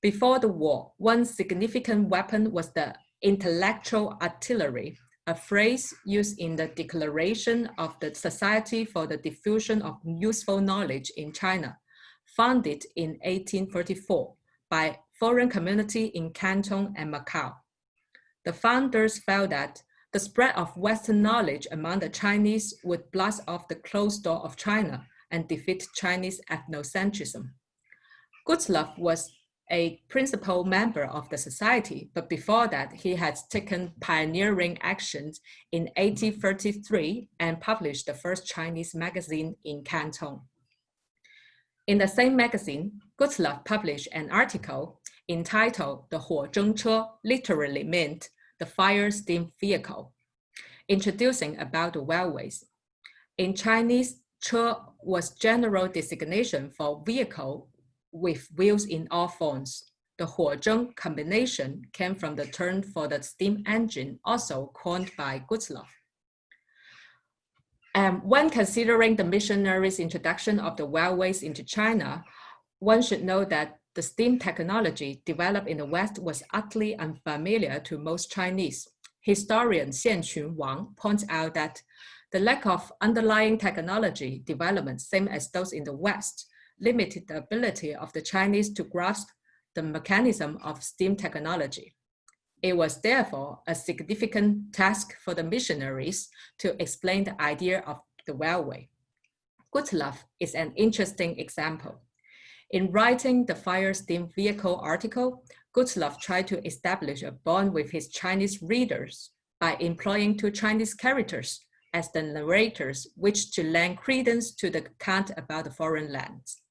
Before the war, one significant weapon was the intellectual artillery, a phrase used in the Declaration of the Society for the Diffusion of Useful Knowledge in China, founded in 1834 by foreign community in Canton and Macau. The founders felt that the spread of Western knowledge among the Chinese would blast off the closed door of China and defeat Chinese ethnocentrism. Gustloff was a principal member of the society, but before that, he had taken pioneering actions in 1833 and published the first Chinese magazine in Canton. In the same magazine, Gustloff published an article entitled "The Huo Zheng Ce," literally meant the fire steam vehicle, introducing about the railways. In Chinese, "ce" was general designation for vehicle with wheels in all forms. The Huo Zheng combination came from the term for the steam engine, also coined by Gustloff. When considering the missionaries' introduction of the railways into China, one should know that the steam technology developed in the West was utterly unfamiliar to most Chinese. Historian Xianqun Wang points out that the lack of underlying technology development, same as those in the West, limited the ability of the Chinese to grasp the mechanism of steam technology. It was therefore a significant task for the missionaries to explain the idea of the railway. Gustloff is an interesting example. In writing the fire steam vehicle article, Gustloff tried to establish a bond with his Chinese readers by employing two Chinese characters as the narrators, which to lend credence to the account about the foreign lands.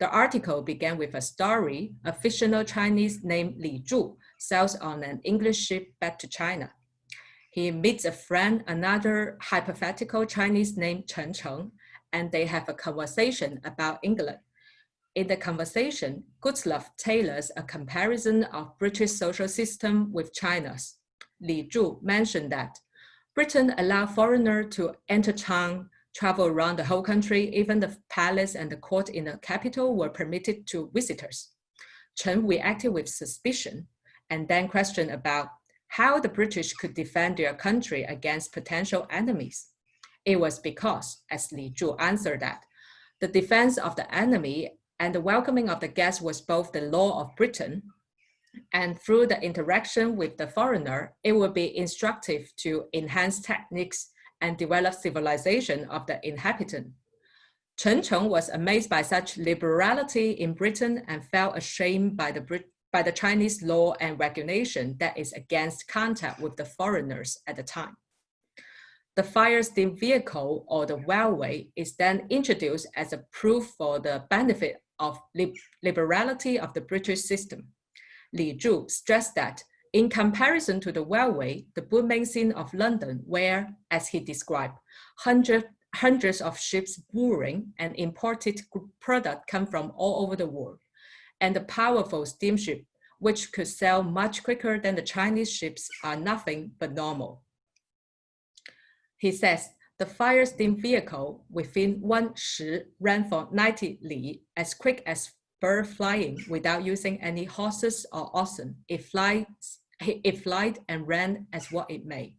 The article began with a story. A fictional Chinese named Li Zhu sails on an English ship back to China. He meets a friend, another hypothetical Chinese named Chen Cheng, and they have a conversation about England. In the conversation, Gutzlaff tailors a comparison of British social system with China's. Li Zhu mentioned that Britain allowed foreigners to enter town, travel around the whole country. Even the palace and the court in the capital were permitted to visitors. Chen reacted with suspicion and then questioned about how the British could defend their country against potential enemies. It was because, as Li Zhu answered that, the defense of the enemy and the welcoming of the guests was both the law of Britain, and through the interaction with the foreigner, it would be instructive to enhance techniques and develop civilization of the inhabitant. Chen Cheng was amazed by such liberality in Britain and felt ashamed by the Chinese law and regulation that is against contact with the foreigners at the time. The fire steam vehicle or the railway is then introduced as a proof for the benefit of liberality of the British system. Li Zhu stressed that in comparison to the railway, the booming scene of London, where, as he described, hundreds of ships mooring and imported product come from all over the world, and the powerful steamship, which could sail much quicker than the Chinese ships, are nothing but normal. He says the fire steam vehicle within 1 shi ran for 90 li, as quick as bird flying without using any horses or oxen. It flied and ran as what it may.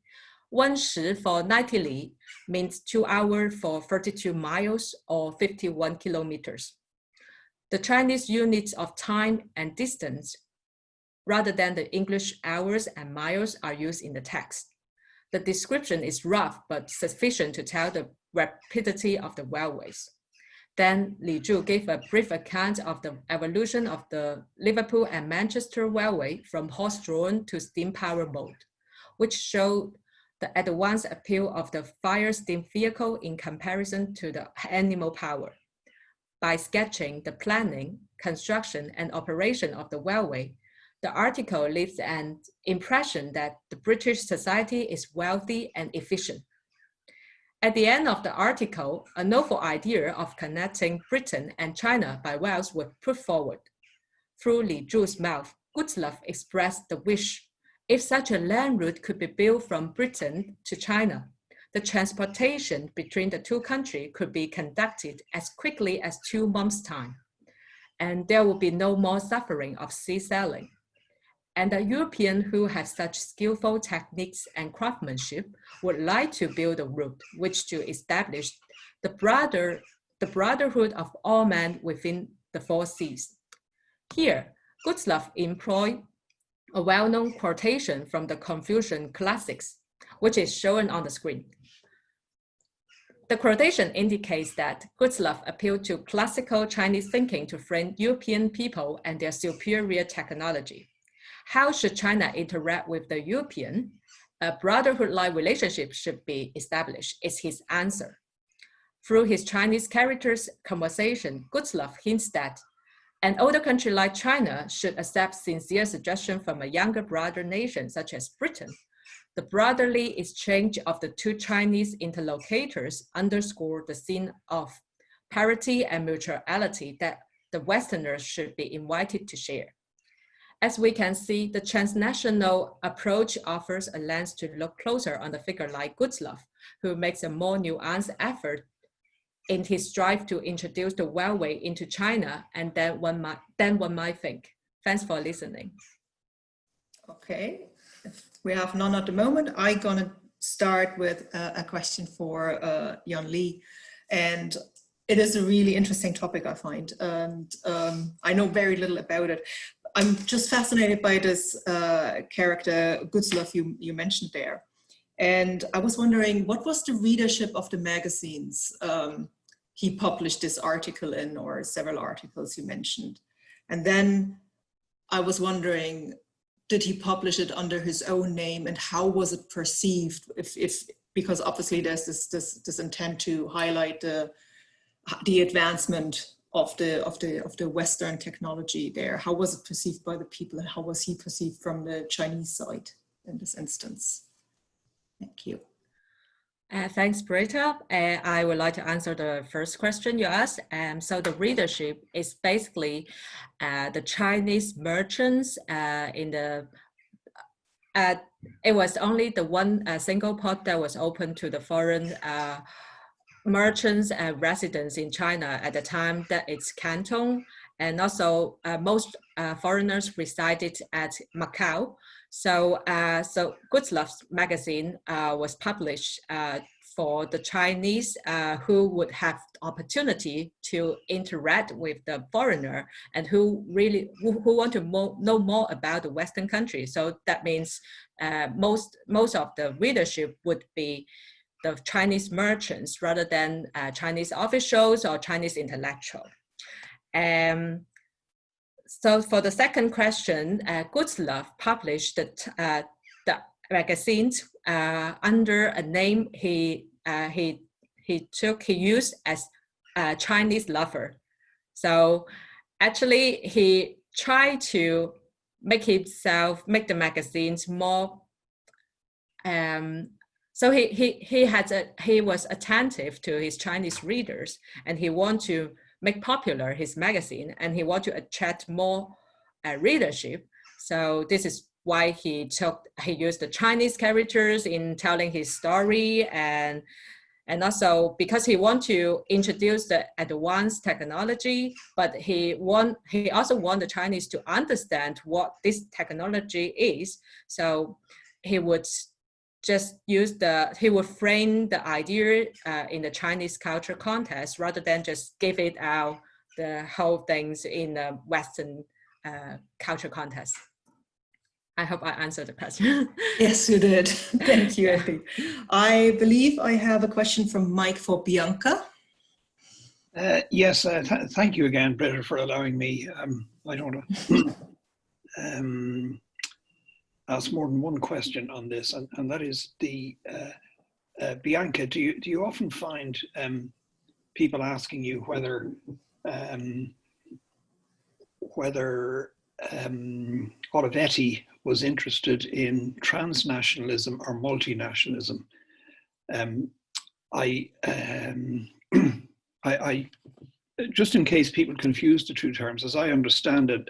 1 shi for 90 li means 2 hours for 32 miles or 51 kilometers. The Chinese units of time and distance, rather than the English hours and miles, are used in the text. The description is rough but sufficient to tell the rapidity of the railways. Then Li Zhu gave a brief account of the evolution of the Liverpool and Manchester Railway from horse-drawn to steam power mode, which showed the at-once appeal of the fire steam vehicle in comparison to the animal power. By sketching the planning, construction, and operation of the railway, the article leaves an impression that the British society is wealthy and efficient. At the end of the article, a novel idea of connecting Britain and China by rails was put forward. Through Li Zhu's mouth, Gutzlaff expressed the wish, if such a land route could be built from Britain to China, the transportation between the two countries could be conducted as quickly as 2 months' time, and there would be no more suffering of sea sailing. And the European who have such skillful techniques and craftsmanship would like to build a route which to establish the brotherhood of all men within the 4 seas. Here, Gutzlaff employed a well-known quotation from the Confucian classics, which is shown on the screen. The quotation indicates that Gutzlaff appealed to classical Chinese thinking to frame European people and their superior technology. How should China interact with the European? A brotherhood-like relationship should be established, is his answer. Through his Chinese characters' conversation, Gutzlaff hints that an older country like China should accept sincere suggestions from a younger brother nation such as Britain. The brotherly exchange of the two Chinese interlocutors underscore the scene of parity and mutuality that the Westerners should be invited to share. As we can see, the transnational approach offers a lens to look closer on the figure like Gutzlaff, who makes a more nuanced effort in his drive to introduce the railway into China and then one might think. Thanks for listening. Okay, if we have none at the moment, I'm gonna start with a question for Yanli. And it is a really interesting topic, I find. And I know very little about it. I'm just fascinated by this character, Gutzlaff, you mentioned there. And I was wondering, what was the readership of the magazines he published this article in, or several articles you mentioned? And then I was wondering, did he publish it under his own name, and how was it perceived? Because obviously there's this intent to highlight the advancement of the Western technology there. How was it perceived by the people, and how was he perceived from the Chinese side in this instance? Thank you. Thanks, Britta. I would like to answer the first question you asked. So the readership is basically the Chinese merchants in the, it was only the one single port that was open to the foreign merchants and residents in China at the time that it's Canton. And also most foreigners resided at Macau. So, Good Love's magazine was published for the Chinese who would have the opportunity to interact with the foreigner and who want to know more about the Western country. So that means most of the readership would be the Chinese merchants rather than Chinese officials or Chinese intellectual. So for the second question, Good Love published the magazines under a name he used as Chinese Lover. So actually he tried to make the magazines more. So he was attentive to his Chinese readers, and he wanted to make popular his magazine, and he wanted to attract more readership. So this is why he used the Chinese characters in telling his story, and also because he wanted to introduce the advanced technology, but he also want the Chinese to understand what this technology is. So he would just he would frame the idea in the Chinese culture context rather than just give it out the whole things in the Western culture context. I hope I answered the question. Yes, you did. Thank you, Aideen. I believe I have a question from Mike for Bianca. Yes, thank you again, Britta, for allowing me. I don't know. Ask more than one question on this, and that is the Bianca. Do you often find people asking you whether Olivetti was interested in transnationalism or multinationalism? I just in case people confuse the two terms, as I understand it,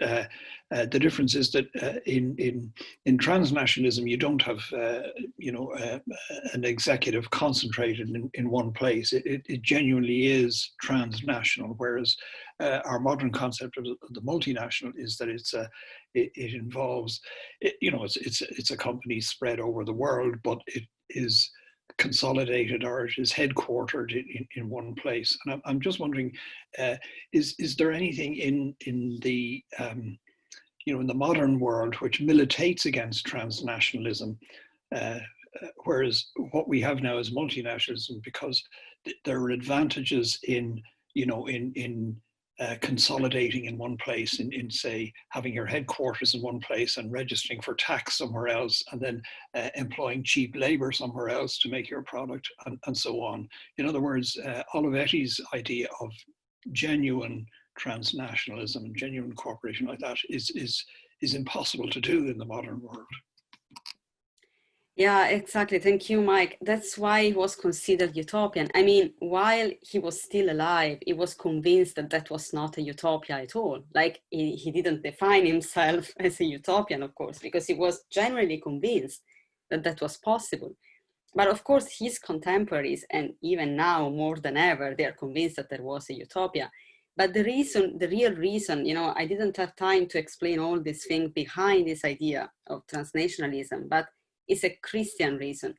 the difference is that in transnationalism you don't have an executive concentrated in one place. It genuinely is transnational, whereas our modern concept of the multinational is that it involves it's a company spread over the world, but it is consolidated, or it is headquartered in one place. And I'm just wondering, is there anything in the in the modern world which militates against transnationalism, whereas what we have now is multinationalism, because there are advantages in consolidating in one place, in say having your headquarters in one place and registering for tax somewhere else, and then employing cheap labor somewhere else to make your product, and so on. In other words, Olivetti's idea of genuine transnationalism and genuine cooperation like that is impossible to do in the modern world. Yeah, exactly. Thank you, Mike. That's why he was considered utopian. I mean, while he was still alive, he was convinced that that was not a utopia at all. Like, he didn't define himself as a utopian, of course, because he was generally convinced that that was possible. But of course, his contemporaries, and even now more than ever, they are convinced that there was a utopia. But the real reason, I didn't have time to explain all these things behind this idea of transnationalism, but it's a Christian reason.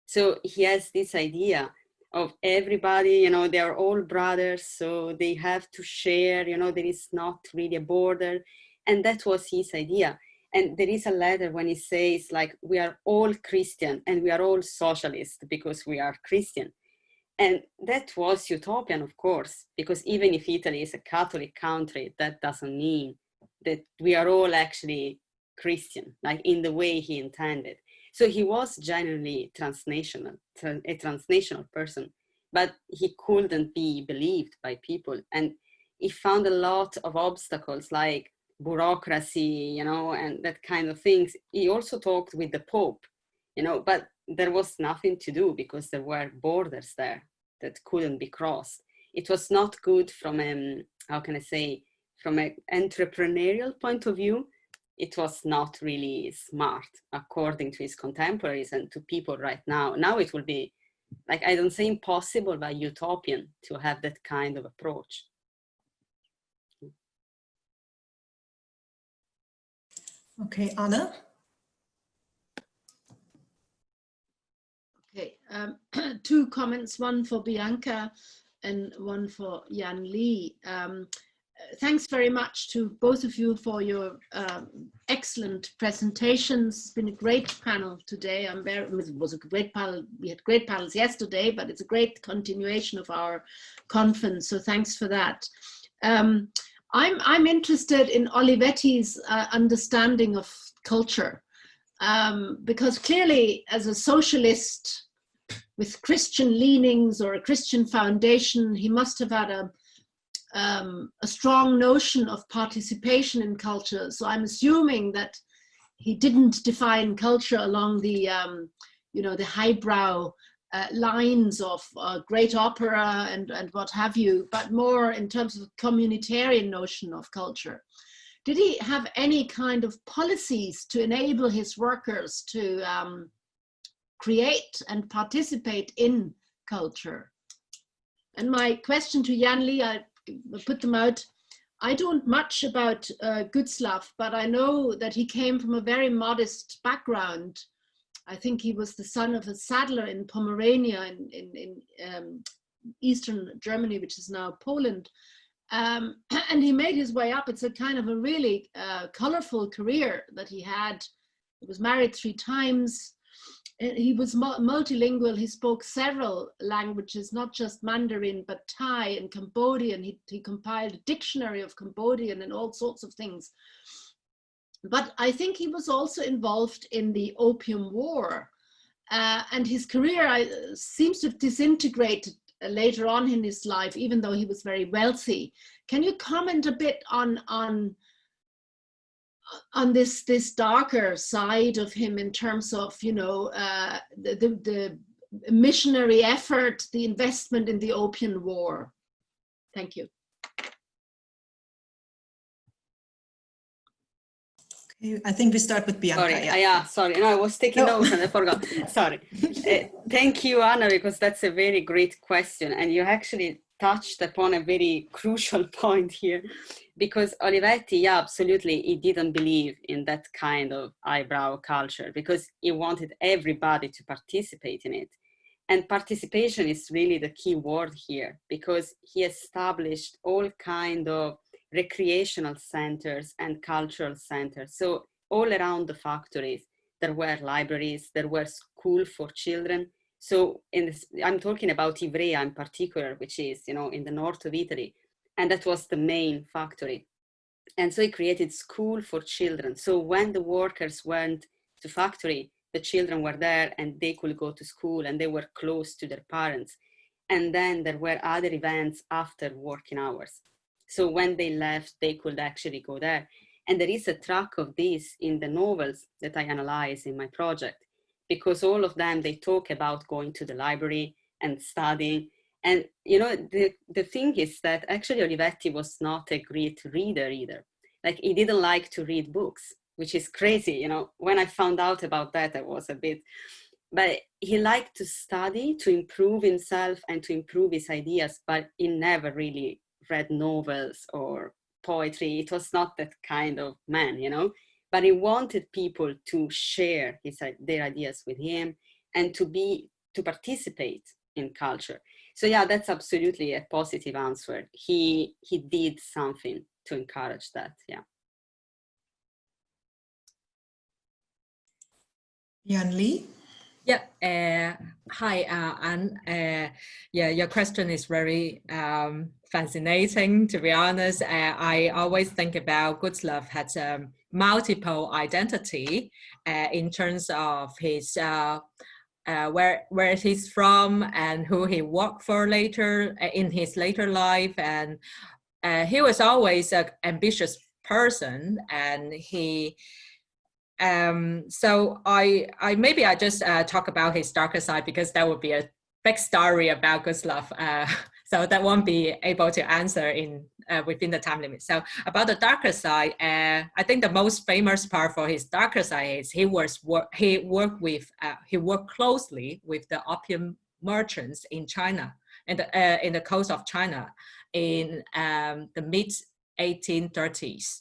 So he has this idea of everybody, they are all brothers, so they have to share, there is not really a border. And that was his idea. And there is a letter when he says, like, we are all Christian and we are all socialist because we are Christian. And that was utopian, of course, because even if Italy is a Catholic country, that doesn't mean that we are all actually Christian, like in the way he intended. So he was genuinely transnational, a transnational person, but he couldn't be believed by people. And he found a lot of obstacles like bureaucracy, you know, and that kind of things. He also talked with the Pope, you know, but there was nothing to do because there were borders there that couldn't be crossed. It was not good from how can I say, from an entrepreneurial point of view. It was not really smart according to his contemporaries and to people right now. Now it will be, like, I don't say impossible, but utopian to have that kind of approach. Okay, Anna. Okay, two comments, one for Bianca and one for Yanli. Thanks very much to both of you for your excellent presentations. It's been a great panel today. It was a great panel. We had great panels yesterday, but it's a great continuation of our conference. So thanks for that. I'm interested in Olivetti's understanding of culture, because clearly, as a socialist with Christian leanings or a Christian foundation, he must have had a strong notion of participation in culture. So I'm assuming that he didn't define culture along the, you know, the highbrow lines of great opera and what have you, but more in terms of a communitarian notion of culture. Did he have any kind of policies to enable his workers to create and participate in culture? And my question to Yanli, I put them out. I don't much about Gutzlaff, but I know that he came from a very modest background. I think he was the son of a saddler in Pomerania in Eastern Germany, which is now Poland. And he made his way up. It's a kind of a really colorful career that he had. He was married 3 times. He was multilingual. He spoke several languages, not just Mandarin, but Thai and Cambodian. He compiled a dictionary of Cambodian and all sorts of things. But I think he was also involved in the Opium War. And his career seems to have disintegrated later on in his life, even though he was very wealthy. Can you comment a bit on this darker side of him in terms of, you know, the missionary effort, the investment in the Opium War? Thank you. Okay, I think we start with Bianca. Sorry, sorry, no, I was taking notes and I forgot. Sorry. Thank you, Anna, because that's a very great question. And you actually touched upon a very crucial point here, because Olivetti, yeah, absolutely, he didn't believe in that kind of eyebrow culture because he wanted everybody to participate in it. And participation is really the key word here, because he established all kind of recreational centers and cultural centers. So all around the factories, there were libraries, there were schools for children. So I'm talking about Ivrea in particular, which is, you know, in the north of Italy. And that was the main factory. And so he created school for children. So when the workers went to factory, the children were there and they could go to school and they were close to their parents. And then there were other events after working hours. So when they left, they could actually go there. And there is a track of this in the novels that I analyze in my project, because all of them, they talk about going to the library and studying. And, you know, the thing is that actually Olivetti was not a great reader either. Like, he didn't like to read books, which is crazy. You know, when I found out about that, I was a bit, but he liked to study, to improve himself and to improve his ideas, but he never really read novels or poetry. It was not that kind of man, you know, but he wanted people to share their ideas with him and to participate in culture. So yeah, that's absolutely a positive answer. He did something to encourage that, yeah. Yanli? Yeah, hi, Anne. Yeah, your question is very fascinating, to be honest. I always think about Gutzlaff had multiple identity in terms of his where he's from and who he worked for later in his later life, and he was always an ambitious person, and he so I maybe I just talk about his darker side, because that would be a big story about Gustloff, so that won't be able to answer in within the time limit. So about the darker side, I think the most famous part for his darker side is he worked closely with the opium merchants in China, and in the coast of China in the mid 1830s.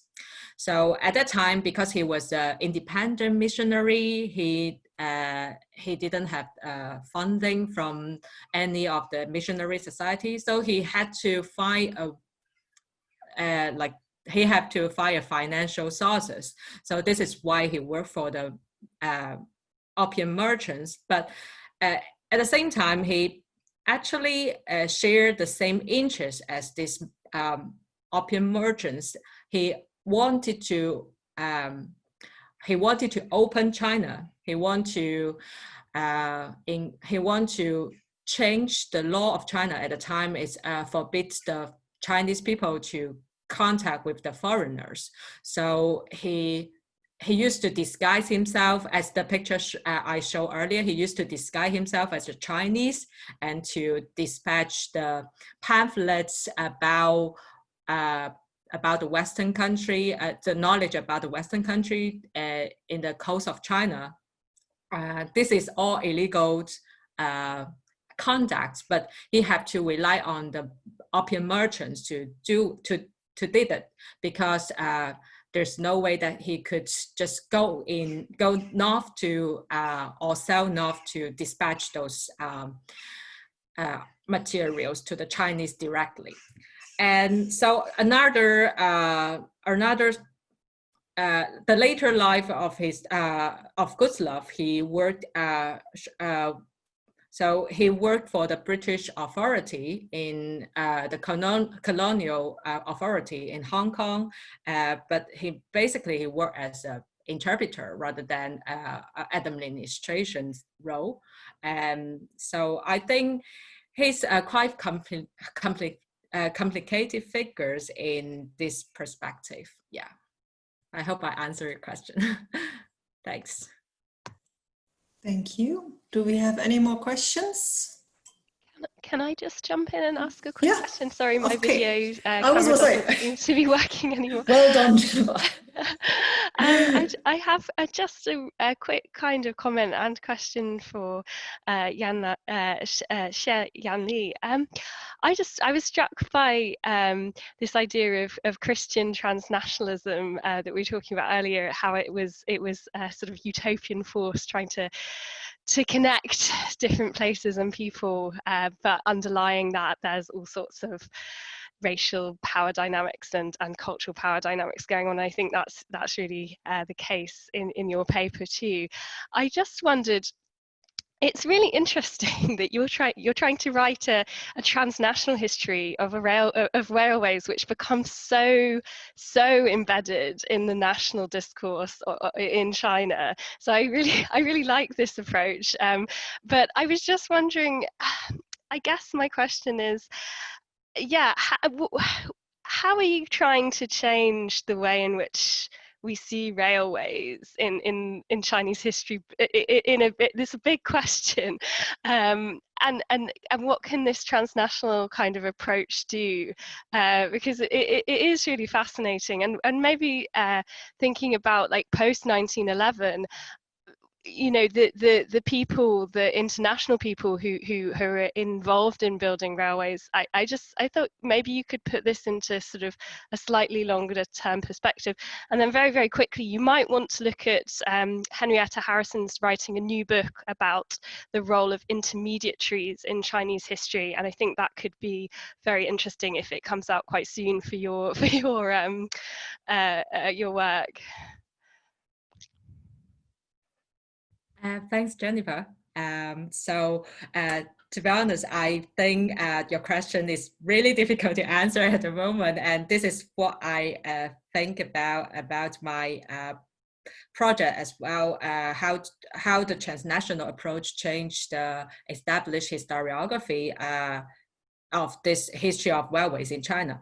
So at that time, because he was an independent missionary, he didn't have funding from any of the missionary societies, so he had to find financial sources. So this is why he worked for the opium merchants. But at the same time, he actually shared the same interests as these opium merchants. He wanted to open China. He wanted to change the law of China. At the time, it forbids the Chinese people to contact with the foreigners. So he used to disguise himself, as the picture I showed earlier. He used to disguise himself as a Chinese and to dispatch the pamphlets about the Western country, the knowledge about the Western country in the coast of China. This is all illegal conduct, but he had to rely on the opium merchants to do it, because there's no way that he could just go north to or sell north to dispatch those materials to the Chinese directly. And so the later life of his of Gustloff, he worked so he worked for the British authority in the colonial authority in Hong Kong, but he worked as an interpreter rather than administration role. And so I think he's quite complicated figures in this perspective. Yeah, I hope I answered your question. Thanks. Thank you. Do we have any more questions? Can I just jump in and ask a quick question? Sorry, my video camera doesn't seem to be working anymore. Well done, Jennifer. I have just a quick kind of comment and question for Yanli. I was struck by this idea of Christian transnationalism that we were talking about earlier, how it was a sort of utopian force trying to connect different places and people, but underlying that there's all sorts of racial power dynamics and cultural power dynamics going on. I think that's really the case in your paper too. I just wondered, it's really interesting that you're trying to write a transnational history of railways, which becomes so embedded in the national discourse in China. So I really like this approach. But I was just wondering, I guess my question is, how are you trying to change the way in which we see railways in Chinese history? This a big question, and what can this transnational kind of approach do? Because it is really fascinating, and maybe thinking about like post 1911. You know, the people, the international people who are involved in building railways, I thought maybe you could put this into sort of a slightly longer term perspective. And then very, very quickly, you might want to look at Henrietta Harrison's writing a new book about the role of intermediaries in Chinese history. And I think that could be very interesting if it comes out quite soon for your work. Thanks, Jennifer. To be honest, I think your question is really difficult to answer at the moment, and this is what I think about my project as well. How the transnational approach changed the established historiography of this history of railways in China.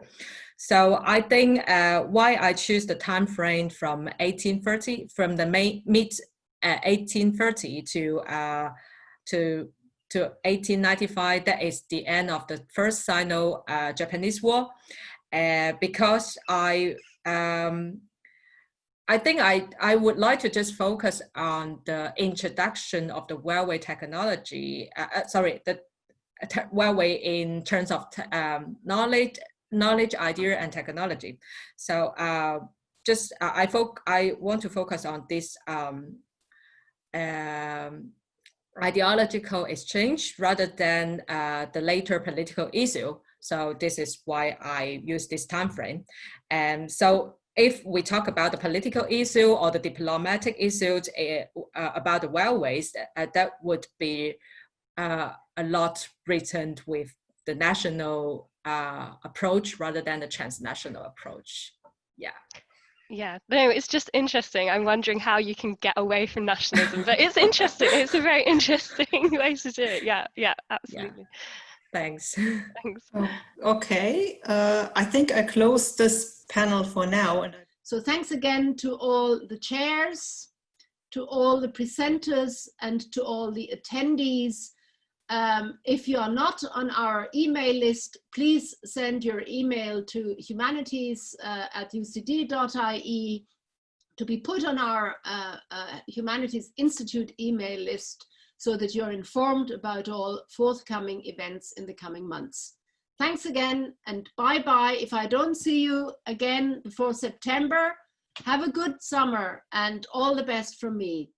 So I think why I choose the time frame from 1830, from the mid 1830 to 1895, that is the end of the First Sino-Japanese War, because I think I would like to just focus on the introduction of the railway technology, railway in terms of knowledge, idea, and technology. So I want to focus on this ideological exchange rather than the later political issue. So this is why I use this time frame. And so if we talk about the political issue or the diplomatic issues about the railways, that would be a lot written with the national approach rather than the transnational approach. Yeah. Yeah, no, it's just interesting. I'm wondering how you can get away from nationalism, but it's interesting. It's a very interesting way to do it. Yeah, absolutely. Yeah. Thanks. Thanks. Okay, I think I close this panel for now. So thanks again to all the chairs, to all the presenters, and to all the attendees. If you are not on our email list, please send your email to humanities@ucd.ie to be put on our Humanities Institute email list so that you're informed about all forthcoming events in the coming months. Thanks again, and bye-bye. If I don't see you again before September, have a good summer and all the best from me.